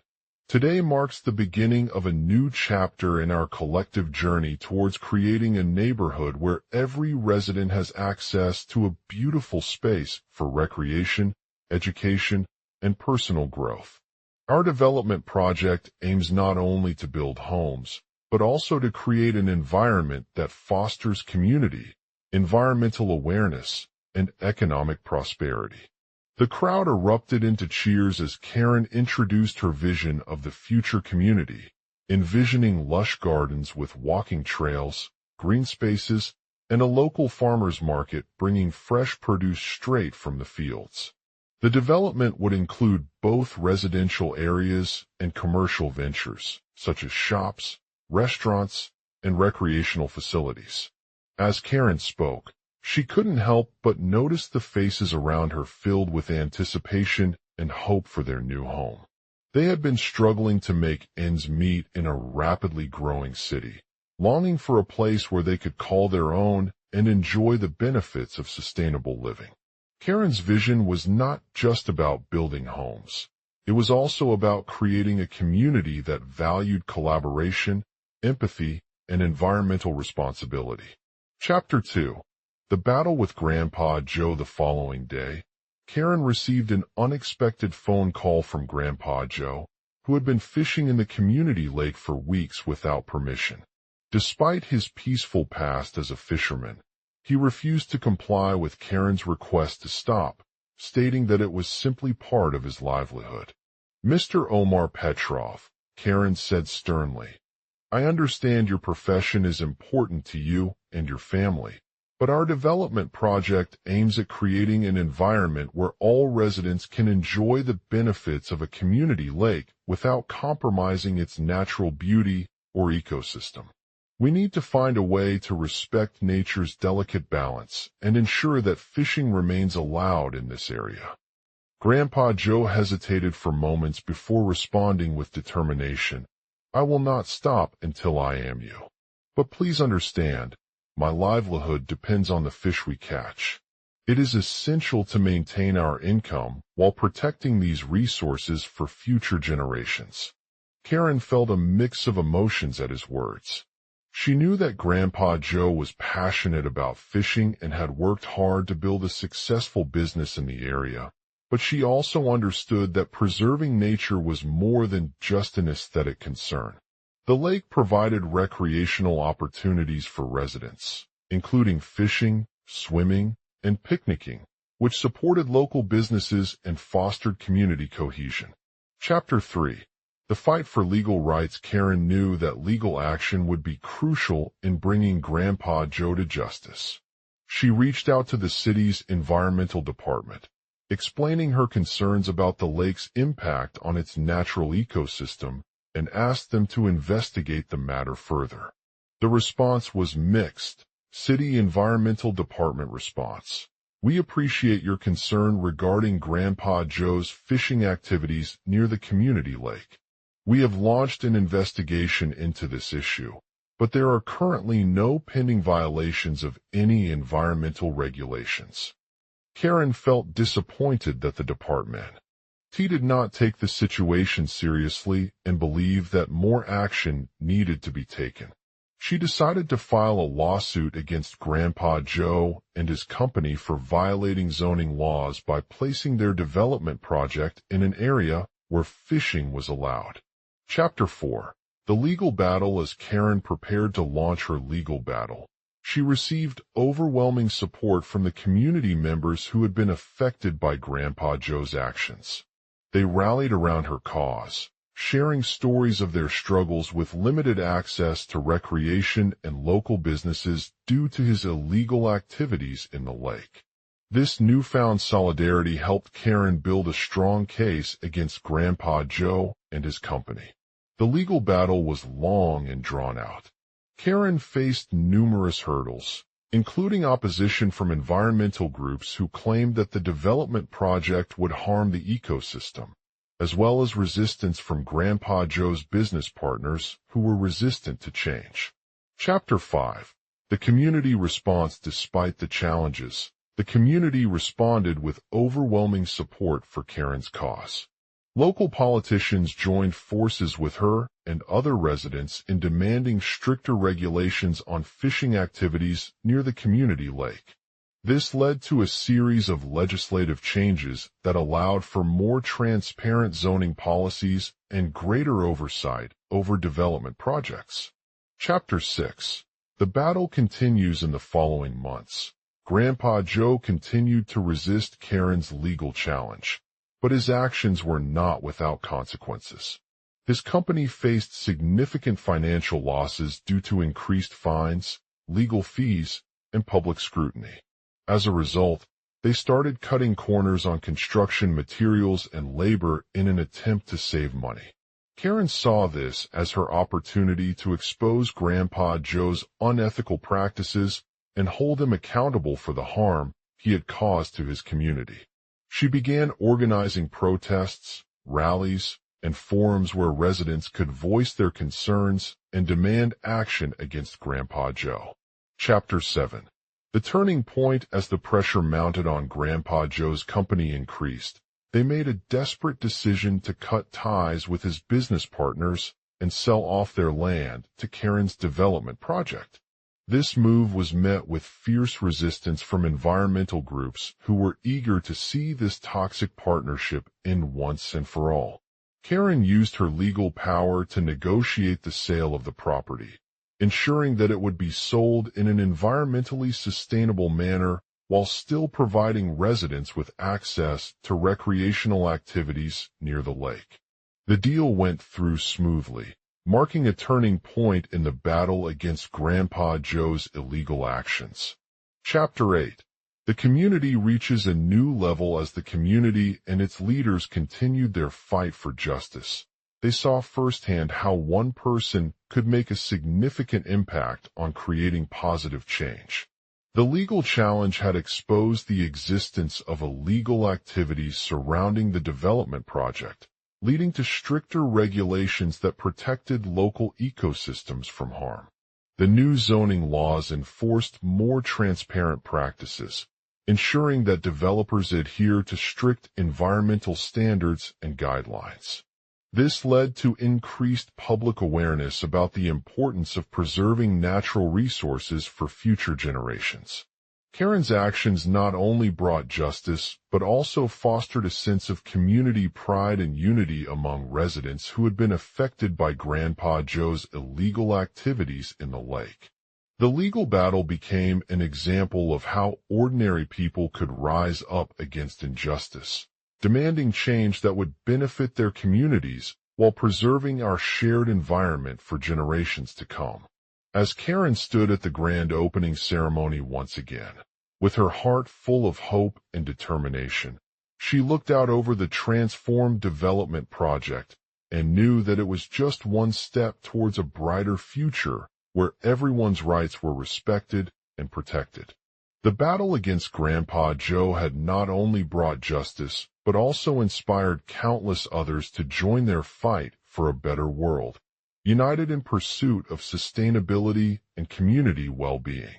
today marks the beginning of a new chapter in our collective journey towards creating a neighborhood where every resident has access to a beautiful space for recreation, education, and personal growth. Our development project aims not only to build homes, but also to create an environment that fosters community, environmental awareness, and economic prosperity. The crowd erupted into cheers as Karen introduced her vision of the future community, envisioning lush gardens with walking trails, green spaces, and a local farmers market bringing fresh produce straight from the fields. The development would include both residential areas and commercial ventures, such as shops, restaurants, and recreational facilities. As Karen spoke, she couldn't help but notice the faces around her filled with anticipation and hope for their new home. They had been struggling to make ends meet in a rapidly growing city, longing for a place where they could call their own and enjoy the benefits of sustainable living. Karen's vision was not just about building homes. It was also about creating a community that valued collaboration, empathy, and environmental responsibility. Chapter 2. The battle with Grandpa Joe. The following day, Karen received an unexpected phone call from Grandpa Joe, who had been fishing in the community lake for weeks without permission. Despite his peaceful past as a fisherman, he refused to comply with Karen's request to stop, stating that it was simply part of his livelihood. "Mr. Omar Petrov," Karen said sternly, "I understand your profession is important to you and your family, but our development project aims at creating an environment where all residents can enjoy the benefits of a community lake without compromising its natural beauty or ecosystem. We need to find a way to respect nature's delicate balance and ensure that fishing remains allowed in this area." Grandpa Joe hesitated for moments before responding with determination. "I will not stop until I am you. But please understand, my livelihood depends on the fish we catch. It is essential to maintain our income while protecting these resources for future generations." Karen felt a mix of emotions at his words. She knew that Grandpa Joe was passionate about fishing and had worked hard to build a successful business in the area, but she also understood that preserving nature was more than just an aesthetic concern. The lake provided recreational opportunities for residents, including fishing, swimming, and picnicking, which supported local businesses and fostered community cohesion. Chapter 3. The fight for legal rights. Karen knew that legal action would be crucial in bringing Grandpa Joe to justice. She reached out to the city's environmental department, explaining her concerns about the lake's impact on its natural ecosystem, and asked them to investigate the matter further. The response was mixed. City Environmental Department response: "We appreciate your concern regarding Grandpa Joe's fishing activities near the community lake. We have launched an investigation into this issue, but there are currently no pending violations of any environmental regulations." Karen felt disappointed that the department did not take the situation seriously and believed that more action needed to be taken. She decided to file a lawsuit against Grandpa Joe and his company for violating zoning laws by placing their development project in an area where fishing was allowed. Chapter 4. The legal battle. As Karen prepared to launch her legal battle, she received overwhelming support from the community members who had been affected by Grandpa Joe's actions. They rallied around her cause, sharing stories of their struggles with limited access to recreation and local businesses due to his illegal activities in the lake. This newfound solidarity helped Karen build a strong case against Grandpa Joe and his company. The legal battle was long and drawn out. Karen faced numerous hurdles, including opposition from environmental groups who claimed that the development project would harm the ecosystem, as well as resistance from Grandpa Joe's business partners who were resistant to change. Chapter 5. The community response. Despite the challenges, the community responded with overwhelming support for Karen's cause. Local politicians joined forces with her and other residents in demanding stricter regulations on fishing activities near the community lake. This led to a series of legislative changes that allowed for more transparent zoning policies and greater oversight over development projects. Chapter 6. The battle continues in the following months. Grandpa Joe continued to resist Karen's legal challenge, but his actions were not without consequences. His company faced significant financial losses due to increased fines, legal fees, and public scrutiny. As a result, they started cutting corners on construction materials and labor in an attempt to save money. Karen saw this as her opportunity to expose Grandpa Joe's unethical practices and hold him accountable for the harm he had caused to his community. She began organizing protests, rallies, and forums where residents could voice their concerns and demand action against Grandpa Joe. Chapter 7. The turning point. As the pressure mounted on Grandpa Joe's company increased, they made a desperate decision to cut ties with his business partners and sell off their land to Karen's development project. This move was met with fierce resistance from environmental groups who were eager to see this toxic partnership end once and for all. Karen used her legal power to negotiate the sale of the property, ensuring that it would be sold in an environmentally sustainable manner while still providing residents with access to recreational activities near the lake. The deal went through smoothly, marking a turning point in the battle against Grandpa Joe's illegal actions. Chapter 8. The community reaches a new level as the community and its leaders continued their fight for justice. They saw firsthand how one person could make a significant impact on creating positive change. The legal challenge had exposed the existence of illegal activities surrounding the development project, leading to stricter regulations that protected local ecosystems from harm. The new zoning laws enforced more transparent practices, ensuring that developers adhere to strict environmental standards and guidelines. This led to increased public awareness about the importance of preserving natural resources for future generations. Karen's actions not only brought justice, but also fostered a sense of community pride and unity among residents who had been affected by Grandpa Joe's illegal activities in the lake. The legal battle became an example of how ordinary people could rise up against injustice, demanding change that would benefit their communities while preserving our shared environment for generations to come. As Karen stood at the grand opening ceremony once again, with her heart full of hope and determination, she looked out over the transformed development project and knew that it was just one step towards a brighter future where everyone's rights were respected and protected. The battle against Grandpa Joe had not only brought justice, but also inspired countless others to join their fight for a better world, united in pursuit of sustainability and community well-being.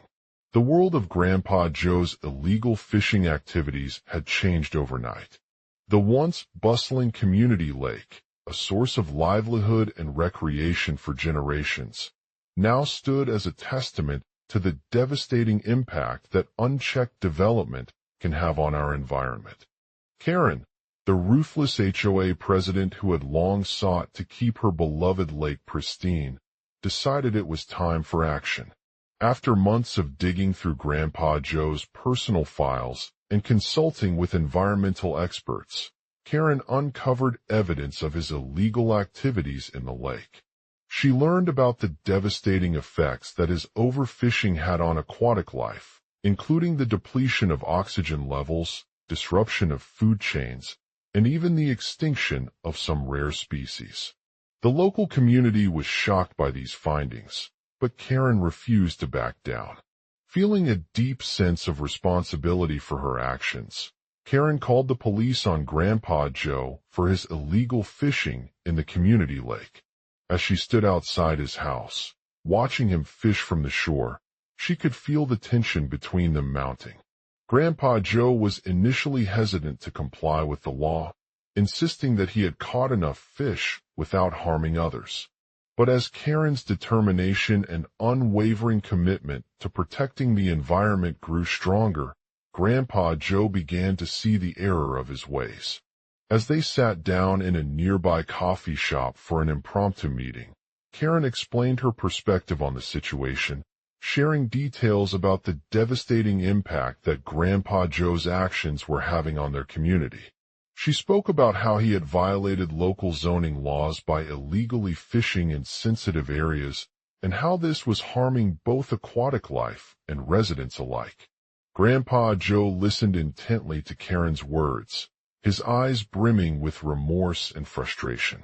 The world of Grandpa Joe's illegal fishing activities had changed overnight. The once bustling community lake, a source of livelihood and recreation for generations, now stood as a testament to the devastating impact that unchecked development can have on our environment. Karen, the ruthless HOA president who had long sought to keep her beloved lake pristine, decided it was time for action. After months of digging through Grandpa Joe's personal files and consulting with environmental experts, Karen uncovered evidence of his illegal activities in the lake. She learned about the devastating effects that his overfishing had on aquatic life, including the depletion of oxygen levels, disruption of food chains, and even the extinction of some rare species. The local community was shocked by these findings, but Karen refused to back down. Feeling a deep sense of responsibility for her actions, Karen called the police on Grandpa Joe for his illegal fishing in the community lake. As she stood outside his house, watching him fish from the shore, she could feel the tension between them mounting. Grandpa Joe was initially hesitant to comply with the law, insisting that he had caught enough fish without harming others. But as Karen's determination and unwavering commitment to protecting the environment grew stronger, Grandpa Joe began to see the error of his ways. As they sat down in a nearby coffee shop for an impromptu meeting, Karen explained her perspective on the situation, sharing details about the devastating impact that Grandpa Joe's actions were having on their community. She spoke about how he had violated local zoning laws by illegally fishing in sensitive areas and how this was harming both aquatic life and residents alike. Grandpa Joe listened intently to Karen's words, his eyes brimming with remorse and frustration.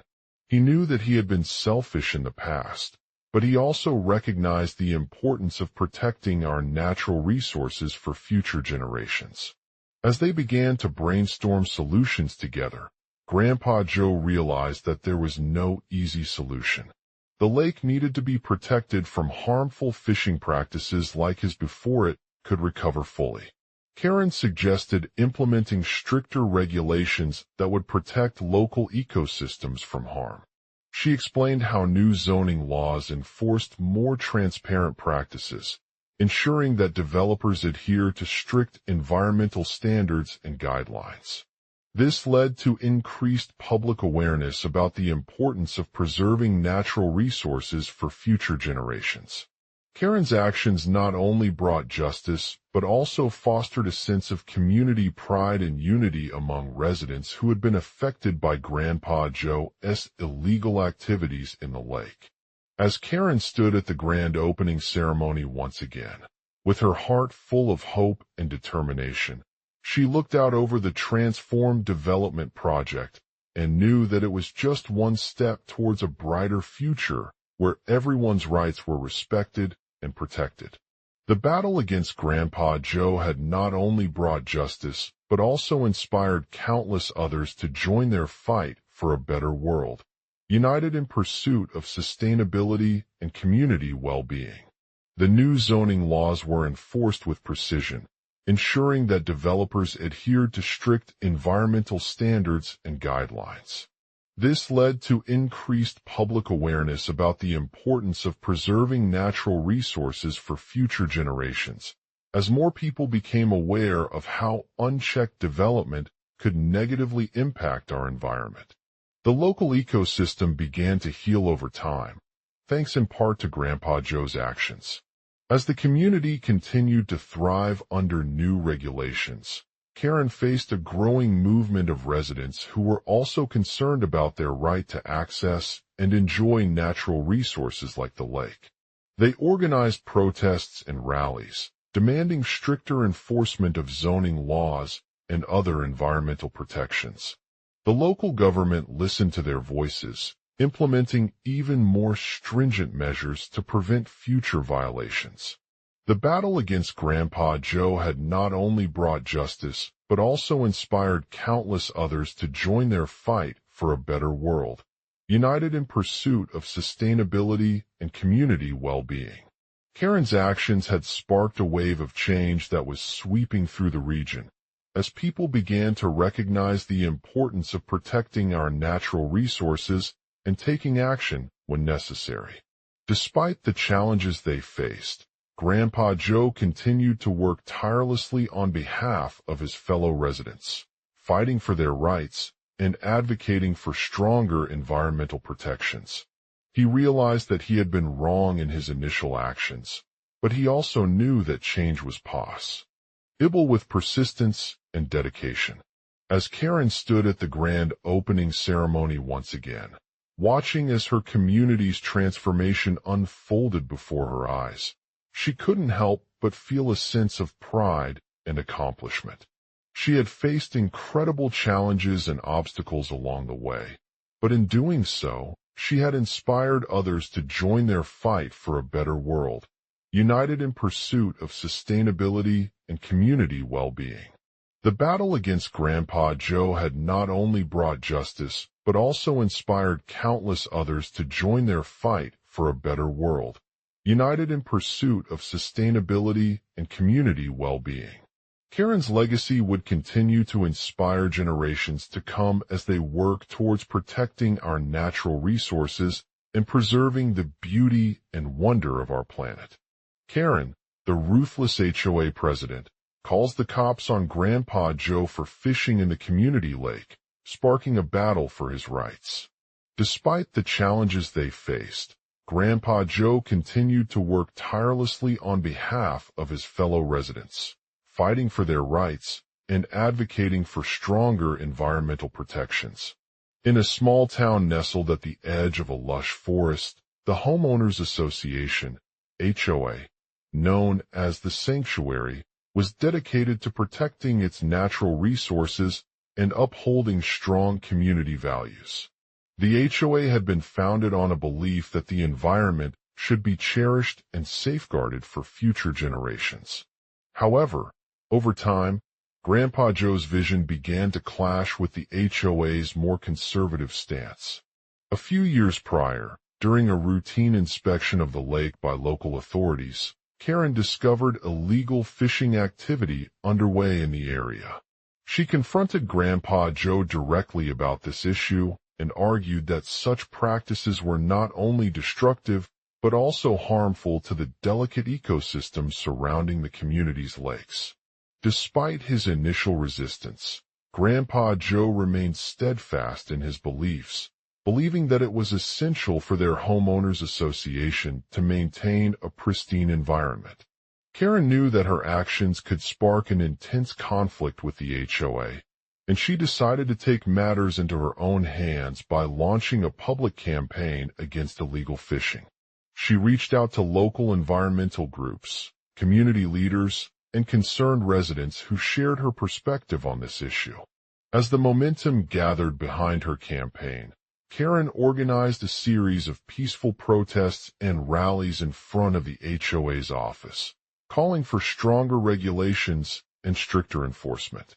He knew that he had been selfish in the past, but he also recognized the importance of protecting our natural resources for future generations. As they began to brainstorm solutions together, Grandpa Joe realized that there was no easy solution. The lake needed to be protected from harmful fishing practices like his before it could recover fully. Karen suggested implementing stricter regulations that would protect local ecosystems from harm. She explained how new zoning laws enforced more transparent practices, ensuring that developers adhere to strict environmental standards and guidelines. This led to increased public awareness about the importance of preserving natural resources for future generations. Karen's actions not only brought justice, but also fostered a sense of community pride and unity among residents who had been affected by Grandpa Joe's illegal activities in the lake. As Karen stood at the grand opening ceremony once again, with her heart full of hope and determination, she looked out over the transformed development project and knew that it was just one step towards a brighter future where everyone's rights were respected and protected. The battle against Grandpa Joe had not only brought justice, but also inspired countless others to join their fight for a better world, united in pursuit of sustainability and community well-being. The new zoning laws were enforced with precision, ensuring that developers adhered to strict environmental standards and guidelines. This led to increased public awareness about the importance of preserving natural resources for future generations, as more people became aware of how unchecked development could negatively impact our environment. The local ecosystem began to heal over time, thanks in part to Grandpa Joe's actions. As the community continued to thrive under new regulations, Karen faced a growing movement of residents who were also concerned about their right to access and enjoy natural resources like the lake. They organized protests and rallies, demanding stricter enforcement of zoning laws and other environmental protections. The local government listened to their voices, implementing even more stringent measures to prevent future violations. The battle against Grandpa Joe had not only brought justice, but also inspired countless others to join their fight for a better world, united in pursuit of sustainability and community well-being. Karen's actions had sparked a wave of change that was sweeping through the region, as people began to recognize the importance of protecting our natural resources and taking action when necessary. Despite the challenges they faced, Grandpa Joe continued to work tirelessly on behalf of his fellow residents, fighting for their rights and advocating for stronger environmental protections. He realized that he had been wrong in his initial actions, but he also knew that change was possible with persistence and dedication. As Karen stood at the grand opening ceremony once again, watching as her community's transformation unfolded before her eyes, she couldn't help but feel a sense of pride and accomplishment. She had faced incredible challenges and obstacles along the way, but in doing so, she had inspired others to join their fight for a better world, united in pursuit of sustainability and community well-being. The battle against Grandpa Joe had not only brought justice, but also inspired countless others to join their fight for a better world, united in pursuit of sustainability and community well-being. Karen's legacy would continue to inspire generations to come as they work towards protecting our natural resources and preserving the beauty and wonder of our planet. Karen, the ruthless HOA president, calls the cops on Grandpa Joe for fishing in the community lake, sparking a battle for his rights. Despite the challenges they faced, Grandpa Joe continued to work tirelessly on behalf of his fellow residents, fighting for their rights and advocating for stronger environmental protections. In a small town nestled at the edge of a lush forest, the Homeowners Association, HOA, known as the Sanctuary, was dedicated to protecting its natural resources and upholding strong community values. The HOA had been founded on a belief that the environment should be cherished and safeguarded for future generations. However, over time, Grandpa Joe's vision began to clash with the HOA's more conservative stance. A few years prior, during a routine inspection of the lake by local authorities, Karen discovered illegal fishing activity underway in the area. She confronted Grandpa Joe directly about this issue and argued that such practices were not only destructive, but also harmful to the delicate ecosystem surrounding the community's lakes. Despite his initial resistance, Grandpa Joe remained steadfast in his beliefs, believing that it was essential for their homeowners association to maintain a pristine environment. Karen knew that her actions could spark an intense conflict with the HOA, and she decided to take matters into her own hands by launching a public campaign against illegal fishing. She reached out to local environmental groups, community leaders, and concerned residents who shared her perspective on this issue. As the momentum gathered behind her campaign, Karen organized a series of peaceful protests and rallies in front of the HOA's office, calling for stronger regulations and stricter enforcement.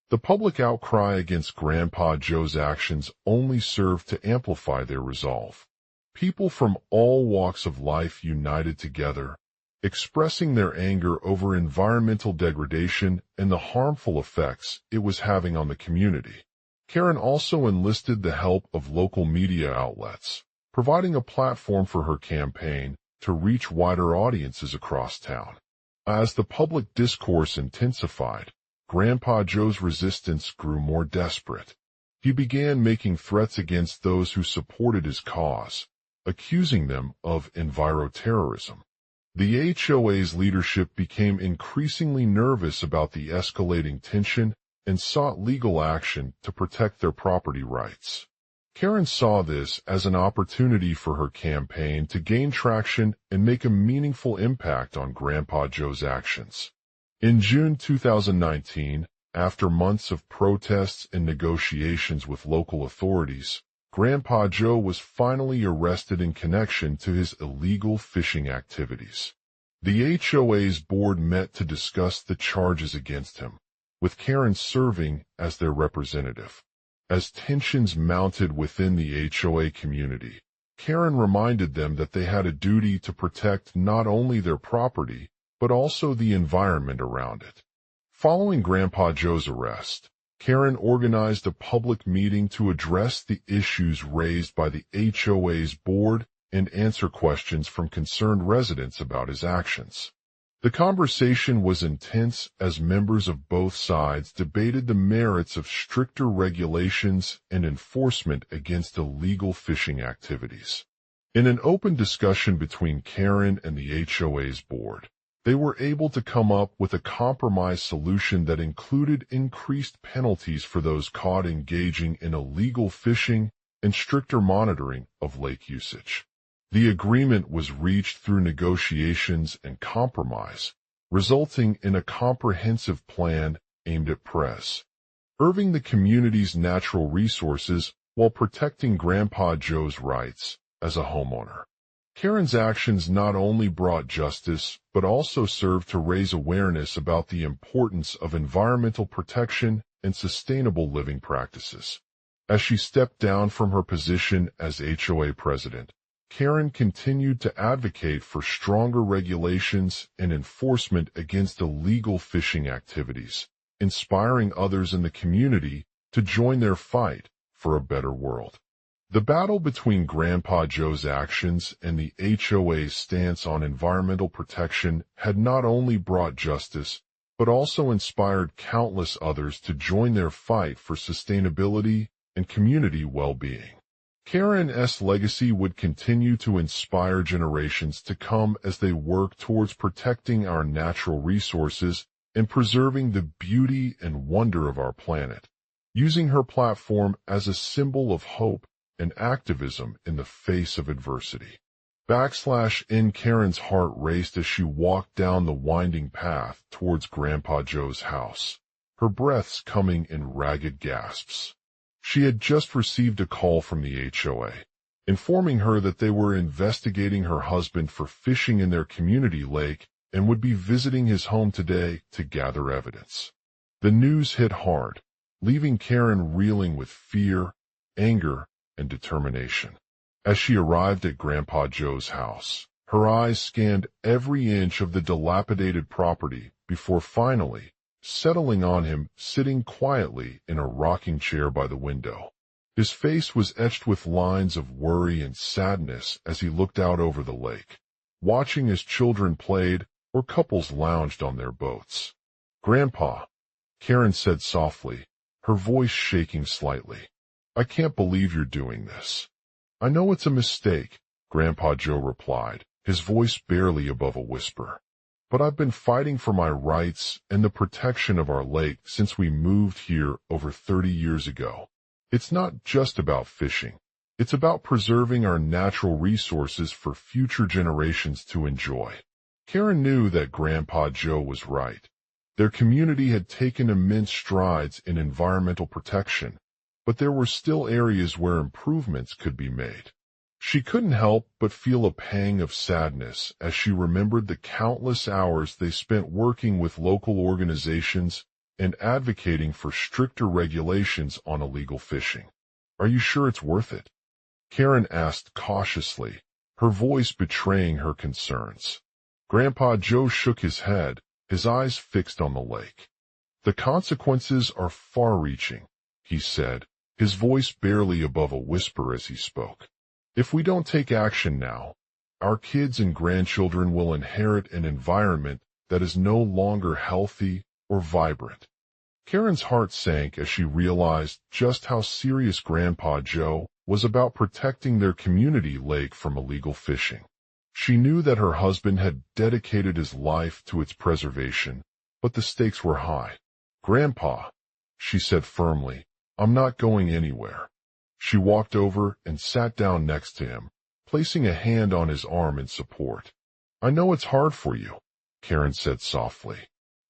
The public outcry against Grandpa Joe's actions only served to amplify their resolve. People from all walks of life united together, expressing their anger over environmental degradation and the harmful effects it was having on the community. Karen also enlisted the help of local media outlets, providing a platform for her campaign to reach wider audiences across town. As the public discourse intensified, Grandpa Joe's resistance grew more desperate. He began making threats against those who supported his cause, accusing them of enviroterrorism. The HOA's leadership became increasingly nervous about the escalating tension and sought legal action to protect their property rights. Karen saw this as an opportunity for her campaign to gain traction and make a meaningful impact on Grandpa Joe's actions. In June 2019, after months of protests and negotiations with local authorities, Grandpa Joe was finally arrested in connection to his illegal fishing activities. The HOA's board met to discuss the charges against him, with Karen serving as their representative. As tensions mounted within the HOA community, Karen reminded them that they had a duty to protect not only their property, but also the environment around it. Following Grandpa Joe's arrest, Karen organized a public meeting to address the issues raised by the HOA's board and answer questions from concerned residents about his actions. The conversation was intense as members of both sides debated the merits of stricter regulations and enforcement against illegal fishing activities. In an open discussion between Karen and the HOA's board, they were able to come up with a compromise solution that included increased penalties for those caught engaging in illegal fishing and stricter monitoring of lake usage. The agreement was reached through negotiations and compromise, resulting in a comprehensive plan aimed at preserving the community's natural resources while protecting Grandpa Joe's rights as a homeowner. Karen's actions not only brought justice, but also served to raise awareness about the importance of environmental protection and sustainable living practices. As she stepped down from her position as HOA president, Karen continued to advocate for stronger regulations and enforcement against illegal fishing activities, inspiring others in the community to join their fight for a better world. The battle between Grandpa Joe's actions and the HOA's stance on environmental protection had not only brought justice, but also inspired countless others to join their fight for sustainability and community well-being. Karen's legacy would continue to inspire generations to come as they work towards protecting our natural resources and preserving the beauty and wonder of our planet, using her platform as a symbol of hope and activism in the face of adversity. In Karen's heart raced as she walked down the winding path towards Grandpa Joe's house, her breaths coming in ragged gasps. She had just received a call from the HOA, informing her that they were investigating her husband for fishing in their community lake and would be visiting his home today to gather evidence. The news hit hard, leaving Karen reeling with fear, anger, and determination. As she arrived at Grandpa Joe's house, her eyes scanned every inch of the dilapidated property before finally settling on him sitting quietly in a rocking chair by the window. His face was etched with lines of worry and sadness as he looked out over the lake, watching as children played or couples lounged on their boats. "Grandpa," Karen said softly, her voice shaking slightly, "I can't believe you're doing this." "I know it's a mistake," Grandpa Joe replied, his voice barely above a whisper. "But I've been fighting for my rights and the protection of our lake since we moved here over 30 years ago. It's not just about fishing. It's about preserving our natural resources for future generations to enjoy." Karen knew that Grandpa Joe was right. Their community had taken immense strides in environmental protection, but there were still areas where improvements could be made. She couldn't help but feel a pang of sadness as she remembered the countless hours they spent working with local organizations and advocating for stricter regulations on illegal fishing. "Are you sure it's worth it?" Karen asked cautiously, her voice betraying her concerns. Grandpa Joe shook his head, his eyes fixed on the lake. "The consequences are far-reaching," he said, his voice barely above a whisper as he spoke. "If we don't take action now, our kids and grandchildren will inherit an environment that is no longer healthy or vibrant." Karen's heart sank as she realized just how serious Grandpa Joe was about protecting their community lake from illegal fishing. She knew that her husband had dedicated his life to its preservation, but the stakes were high. "Grandpa," she said firmly, "I'm not going anywhere." She walked over and sat down next to him, placing a hand on his arm in support. "I know it's hard for you," Karen said softly,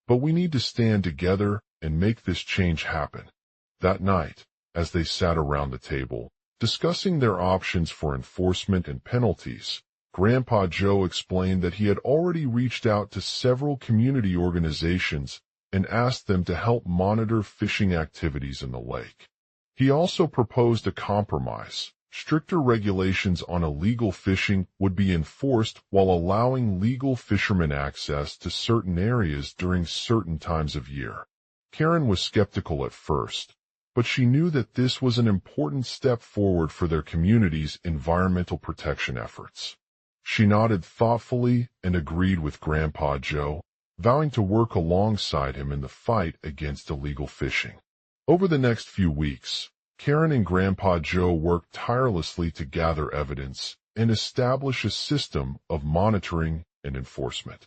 "but we need to stand together and make this change happen." That night, as they sat around the table, discussing their options for enforcement and penalties, Grandpa Joe explained that he had already reached out to several community organizations and asked them to help monitor fishing activities in the lake. He also proposed a compromise. Stricter regulations on illegal fishing would be enforced while allowing legal fishermen access to certain areas during certain times of year. Karen was skeptical at first, but she knew that this was an important step forward for their community's environmental protection efforts. She nodded thoughtfully and agreed with Grandpa Joe, vowing to work alongside him in the fight against illegal fishing. Over the next few weeks, Karen and Grandpa Joe worked tirelessly to gather evidence and establish a system of monitoring and enforcement.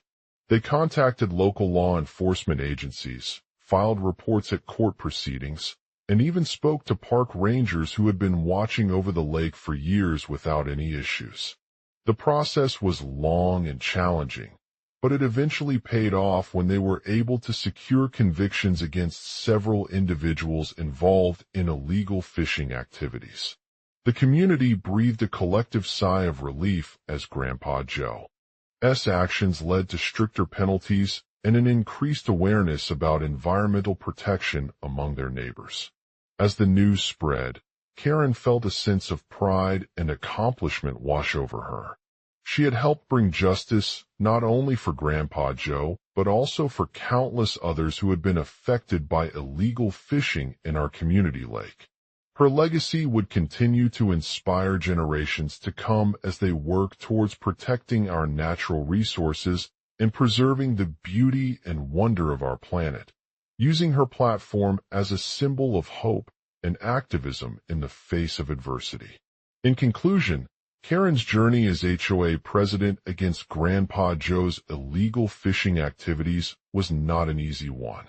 They contacted local law enforcement agencies, filed reports at court proceedings, and even spoke to park rangers who had been watching over the lake for years without any issues. The process was long and challenging, but it eventually paid off when they were able to secure convictions against several individuals involved in illegal fishing activities. The community breathed a collective sigh of relief as Grandpa Joe's actions led to stricter penalties and an increased awareness about environmental protection among their neighbors. As the news spread, Karen felt a sense of pride and accomplishment wash over her. She had helped bring justice not only for Grandpa Joe, but also for countless others who had been affected by illegal fishing in our community lake. Her legacy would continue to inspire generations to come as they work towards protecting our natural resources and preserving the beauty and wonder of our planet, using her platform as a symbol of hope and activism in the face of adversity. In conclusion, Karen's journey as HOA president against Grandpa Joe's illegal fishing activities was not an easy one.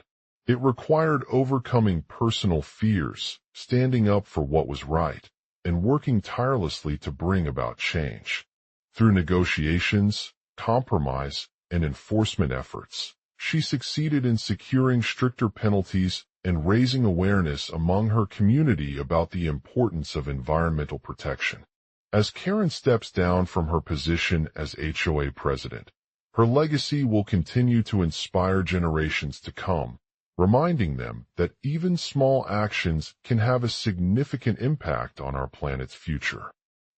It required overcoming personal fears, standing up for what was right, and working tirelessly to bring about change. Through negotiations, compromise, and enforcement efforts, she succeeded in securing stricter penalties and raising awareness among her community about the importance of environmental protection. As Karen steps down from her position as HOA president, her legacy will continue to inspire generations to come, reminding them that even small actions can have a significant impact on our planet's future.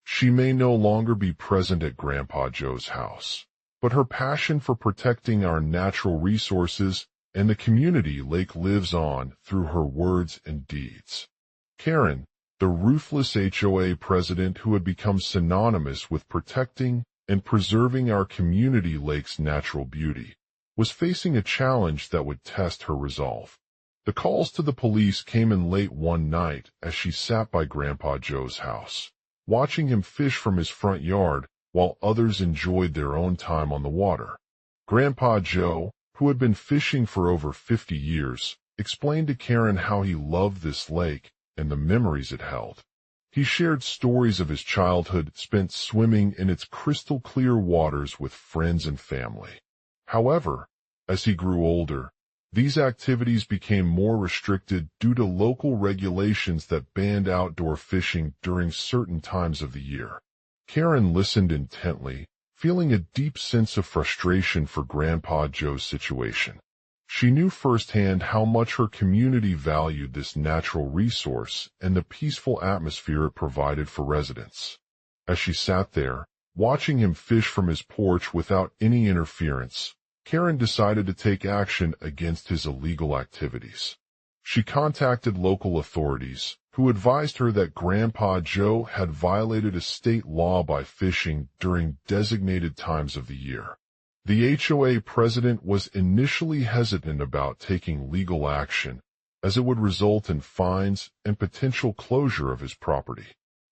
She may no longer be present at Grandpa Joe's house, but her passion for protecting our natural resources and the community lake lives on through her words and deeds. Karen, the ruthless HOA president who had become synonymous with protecting and preserving our community lake's natural beauty, was facing a challenge that would test her resolve. The calls to the police came in late one night as she sat by Grandpa Joe's house, watching him fish from his front yard while others enjoyed their own time on the water. Grandpa Joe, who had been fishing for over 50 years, explained to Karen how he loved this lake and the memories it held. He shared stories of his childhood spent swimming in its crystal-clear waters with friends and family. However, as he grew older, these activities became more restricted due to local regulations that banned outdoor fishing during certain times of the year. Karen listened intently, feeling a deep sense of frustration for Grandpa Joe's situation. She knew firsthand how much her community valued this natural resource and the peaceful atmosphere it provided for residents. As she sat there, watching him fish from his porch without any interference, Karen decided to take action against his illegal activities. She contacted local authorities, who advised her that Grandpa Joe had violated a state law by fishing during designated times of the year. The HOA president was initially hesitant about taking legal action, as it would result in fines and potential closure of his property.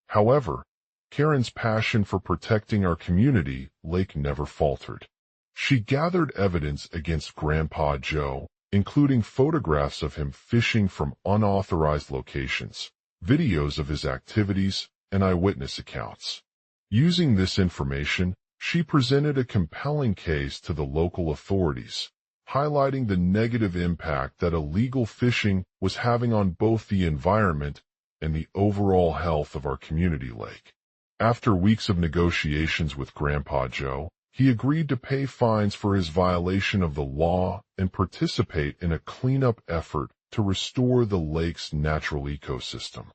However, Karen's passion for protecting our community lake never faltered. She gathered evidence against Grandpa Joe, including photographs of him fishing from unauthorized locations, videos of his activities, and eyewitness accounts. Using this information, she presented a compelling case to the local authorities, highlighting the negative impact that illegal fishing was having on both the environment and the overall health of our community lake. After weeks of negotiations with Grandpa Joe, he agreed to pay fines for his violation of the law and participate in a cleanup effort to restore the lake's natural ecosystem.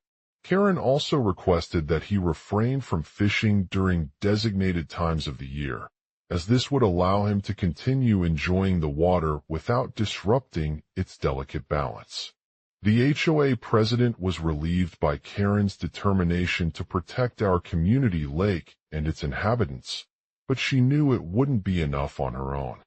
Karen also requested that he refrain from fishing during designated times of the year, as this would allow him to continue enjoying the water without disrupting its delicate balance. The HOA president was relieved by Karen's determination to protect our community lake and its inhabitants, but she knew it wouldn't be enough on her own.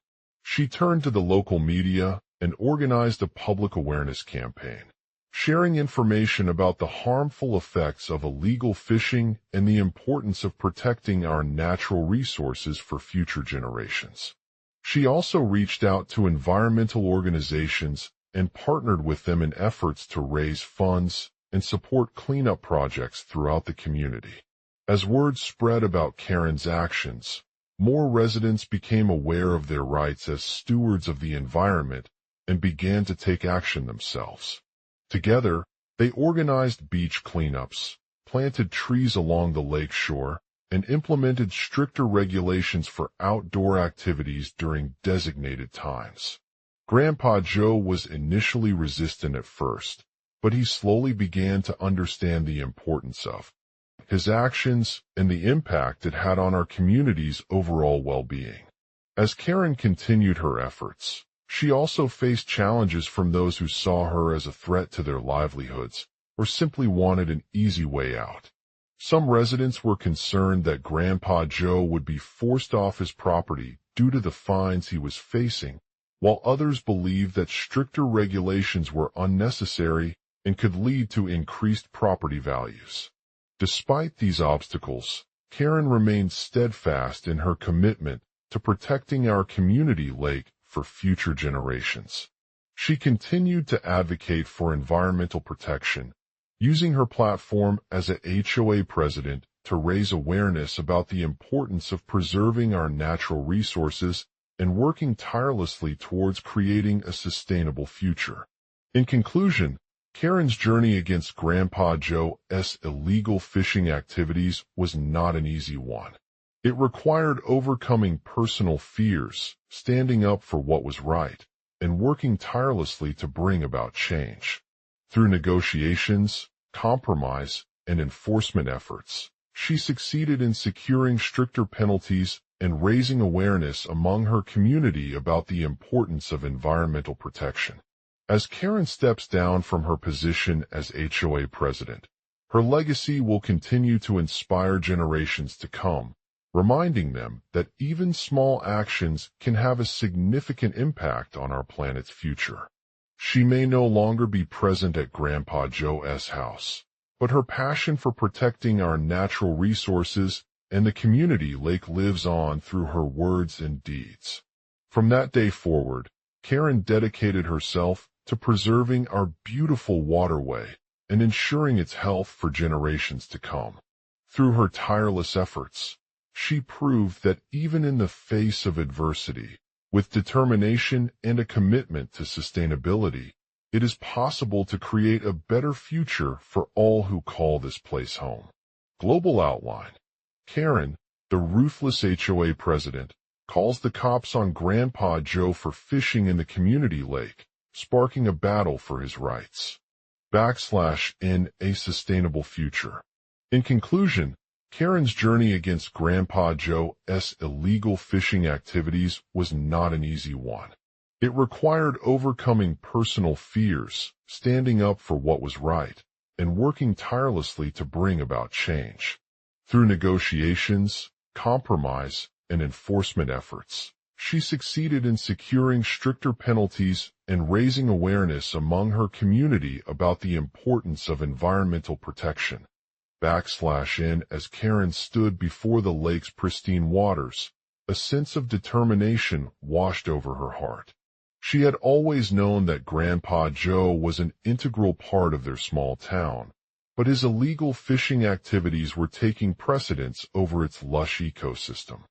She turned to the local media and organized a public awareness campaign, sharing information about the harmful effects of illegal fishing and the importance of protecting our natural resources for future generations. She also reached out to environmental organizations and partnered with them in efforts to raise funds and support cleanup projects throughout the community. As word spread about Karen's actions, more residents became aware of their rights as stewards of the environment and began to take action themselves. Together, they organized beach cleanups, planted trees along the lake shore, and implemented stricter regulations for outdoor activities during designated times. Grandpa Joe was initially resistant at first, but he slowly began to understand the importance of his actions and the impact it had on our community's overall well-being. As Karen continued her efforts, she also faced challenges from those who saw her as a threat to their livelihoods or simply wanted an easy way out. Some residents were concerned that Grandpa Joe would be forced off his property due to the fines he was facing, while others believed that stricter regulations were unnecessary and could lead to increased property values. Despite these obstacles, Karen remained steadfast in her commitment to protecting our community lake for future generations. She continued to advocate for environmental protection, using her platform as a HOA president to raise awareness about the importance of preserving our natural resources and working tirelessly towards creating a sustainable future. In conclusion, Karen's journey against Grandpa Joe's illegal fishing activities was not an easy one. It required overcoming personal fears, standing up for what was right, and working tirelessly to bring about change. Through negotiations, compromise, and enforcement efforts, she succeeded in securing stricter penalties and raising awareness among her community about the importance of environmental protection. As Karen steps down from her position as HOA president, Her legacy will continue to inspire generations to come, reminding them that even small actions can have a significant impact on our planet's future. She may no longer be present at Grandpa Joe's house, but her passion for protecting our natural resources and the community lake lives on through her words and deeds. From that day forward, Karen dedicated herself to preserving our beautiful waterway and ensuring its health for generations to come. Through her tireless efforts, she proved that even in the face of adversity, with determination and a commitment to sustainability, it is possible to create a better future for all who call this place home. Global outline. Karen, the ruthless HOA president, calls the cops on Grandpa Joe for fishing in the community lake, sparking a battle for his rights. In a sustainable future. In conclusion, Karen's journey against Grandpa Joe's illegal fishing activities was not an easy one. It required overcoming personal fears, standing up for what was right, and working tirelessly to bring about change. Through negotiations, compromise, and enforcement efforts, she succeeded in securing stricter penalties and raising awareness among her community about the importance of environmental protection. As Karen stood before the lake's pristine waters, a sense of determination washed over her heart. She had always known that Grandpa Joe was an integral part of their small town, but his illegal fishing activities were taking precedence over its lush ecosystem.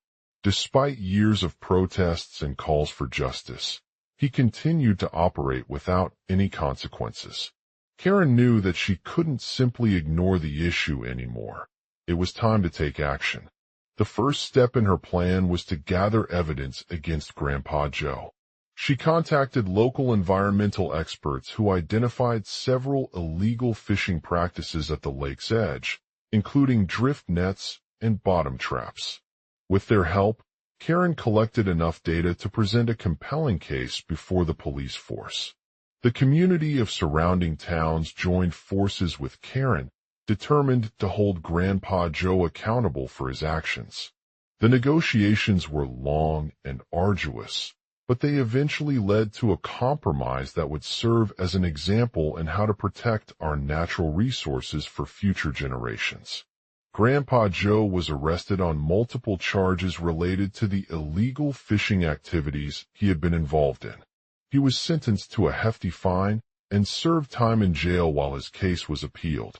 Despite years of protests and calls for justice, he continued to operate without any consequences. Karen knew that she couldn't simply ignore the issue anymore. It was time to take action. The first step in her plan was to gather evidence against Grandpa Joe. She contacted local environmental experts who identified several illegal fishing practices at the lake's edge, including drift nets and bottom traps. With their help, Karen collected enough data to present a compelling case before the police force. The community of surrounding towns joined forces with Karen, determined to hold Grandpa Joe accountable for his actions. The negotiations were long and arduous, but they eventually led to a compromise that would serve as an example in how to protect our natural resources for future generations. Grandpa Joe was arrested on multiple charges related to the illegal fishing activities he had been involved in. He was sentenced to a hefty fine and served time in jail while his case was appealed.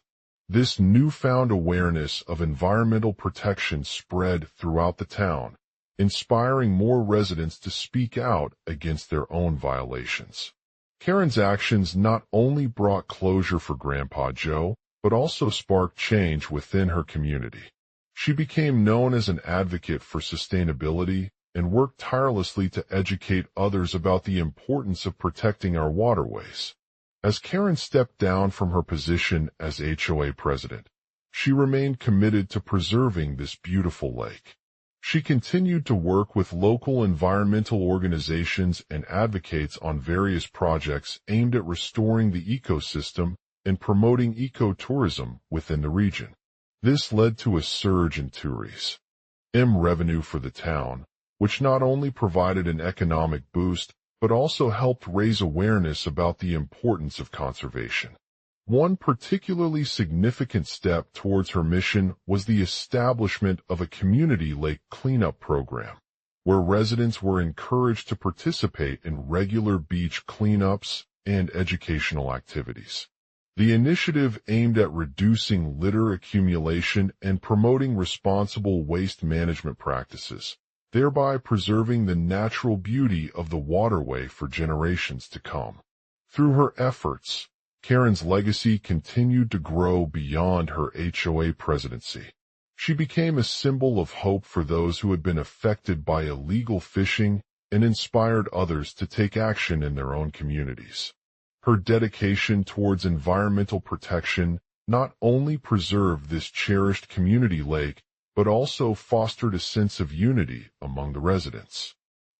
This newfound awareness of environmental protection spread throughout the town, inspiring more residents to speak out against their own violations. Karen's actions not only brought closure for Grandpa Joe, but also sparked change within her community. She became known as an advocate for sustainability and worked tirelessly to educate others about the importance of protecting our waterways. As Karen stepped down from her position as HOA president, she remained committed to preserving this beautiful lake. She continued to work with local environmental organizations and advocates on various projects aimed at restoring the ecosystem and promoting ecotourism within the region. This led to a surge in tourism revenue for the town, which not only provided an economic boost, but also helped raise awareness about the importance of conservation. One particularly significant step towards her mission was the establishment of a community lake cleanup program, where residents were encouraged to participate in regular beach cleanups and educational activities. The initiative aimed at reducing litter accumulation and promoting responsible waste management practices, thereby preserving the natural beauty of the waterway for generations to come. Through her efforts, Karen's legacy continued to grow beyond her HOA presidency. She became a symbol of hope for those who had been affected by illegal fishing and inspired others to take action in their own communities. Her dedication towards environmental protection not only preserved this cherished community lake, but also fostered a sense of unity among the residents.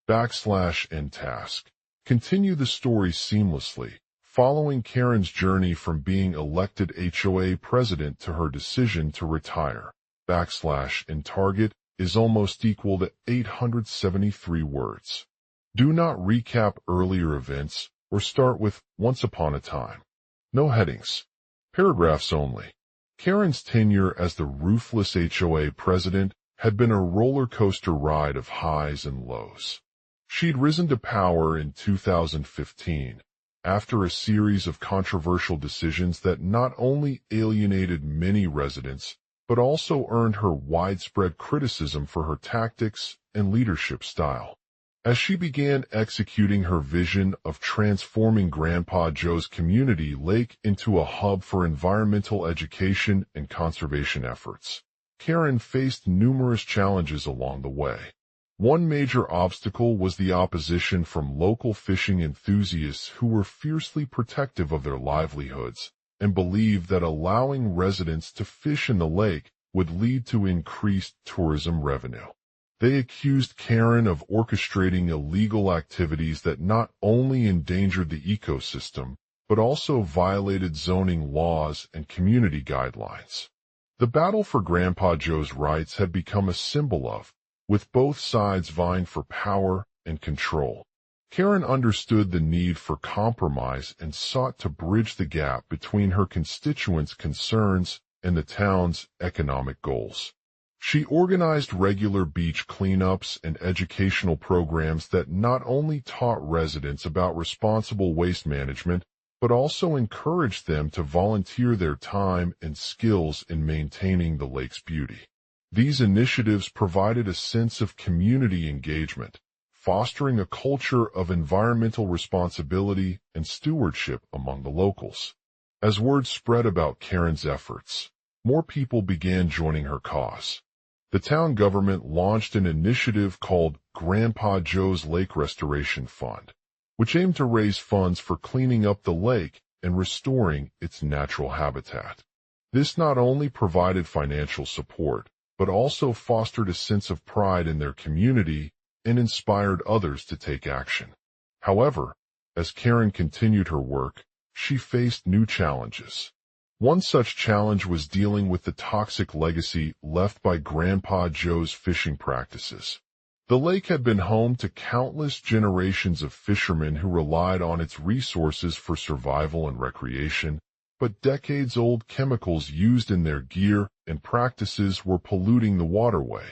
End task. Continue the story seamlessly. following Karen's journey from being elected HOA president to her decision to retire. In target is almost equal to 873 words. Do not recap earlier events or start with once upon a time. No headings. Paragraphs only. Karen's tenure as the ruthless HOA president had been a roller coaster ride of highs and lows. She'd risen to power in 2015 after a series of controversial decisions that not only alienated many residents, but also earned her widespread criticism for her tactics and leadership style. As she began executing her vision of transforming Grandpa Joe's community lake into a hub for environmental education and conservation efforts, Karen faced numerous challenges along the way. One major obstacle was the opposition from local fishing enthusiasts who were fiercely protective of their livelihoods and believed that allowing residents to fish in the lake would lead to increased tourism revenue. They accused Karen of orchestrating illegal activities that not only endangered the ecosystem, but also violated zoning laws and community guidelines. The battle for Grandpa Joe's rights had become a symbol of, with both sides vying for power and control. Karen understood the need for compromise and sought to bridge the gap between her constituents' concerns and the town's economic goals. She organized regular beach cleanups and educational programs that not only taught residents about responsible waste management, but also encouraged them to volunteer their time and skills in maintaining the lake's beauty. These initiatives provided a sense of community engagement, fostering a culture of environmental responsibility and stewardship among the locals. As word spread about Karen's efforts, more people began joining her cause. The town government launched an initiative called Grandpa Joe's Lake Restoration Fund, which aimed to raise funds for cleaning up the lake and restoring its natural habitat. This not only provided financial support, but also fostered a sense of pride in their community and inspired others to take action. However, as Karen continued her work, she faced new challenges. One such challenge was dealing with the toxic legacy left by Grandpa Joe's fishing practices. The lake had been home to countless generations of fishermen who relied on its resources for survival and recreation, but decades-old chemicals used in their gear and practices were polluting the waterway,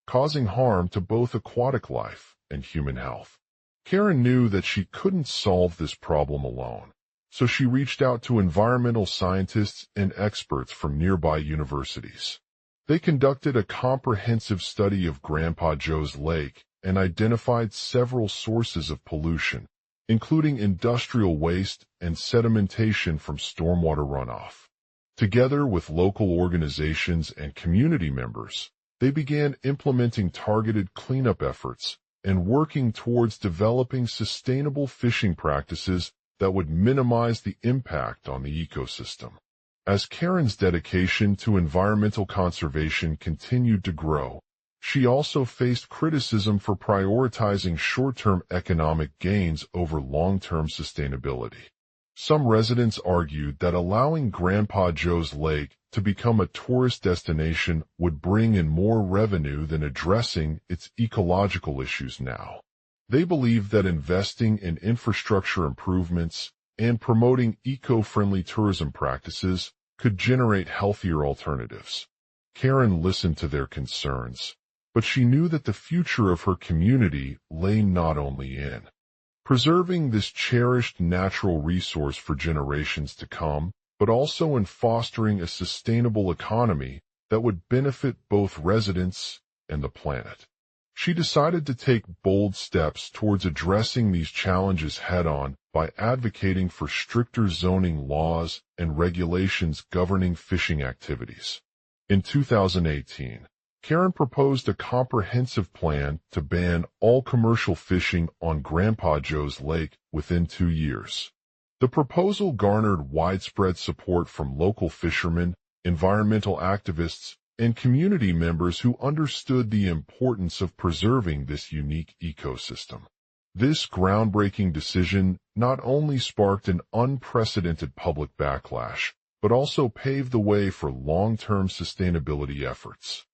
causing harm to both aquatic life and human health. Karen knew that she couldn't solve this problem alone, so she reached out to environmental scientists and experts from nearby universities. They conducted a comprehensive study of Grandpa Joe's lake and identified several sources of pollution, including industrial waste and sedimentation from stormwater runoff. Together with local organizations and community members, they began implementing targeted cleanup efforts and working towards developing sustainable fishing practices that would minimize the impact on the ecosystem. As Karen's dedication to environmental conservation continued to grow, she also faced criticism for prioritizing short-term economic gains over long-term sustainability. Some residents argued that allowing Grandpa Joe's Lake to become a tourist destination would bring in more revenue than addressing its ecological issues now. They believed that investing in infrastructure improvements and promoting eco-friendly tourism practices could generate healthier alternatives. Karen listened to their concerns, but she knew that the future of her community lay not only in preserving this cherished natural resource for generations to come, but also in fostering a sustainable economy that would benefit both residents and the planet. She decided to take bold steps towards addressing these challenges head-on by advocating for stricter zoning laws and regulations governing fishing activities. In 2018, Karen proposed a comprehensive plan to ban all commercial fishing on Grandpa Joe's Lake within 2 years. The proposal garnered widespread support from local fishermen, environmental activists, and community members who understood the importance of preserving this unique ecosystem. This groundbreaking decision not only sparked an unprecedented public backlash, but also paved the way for long-term sustainability efforts.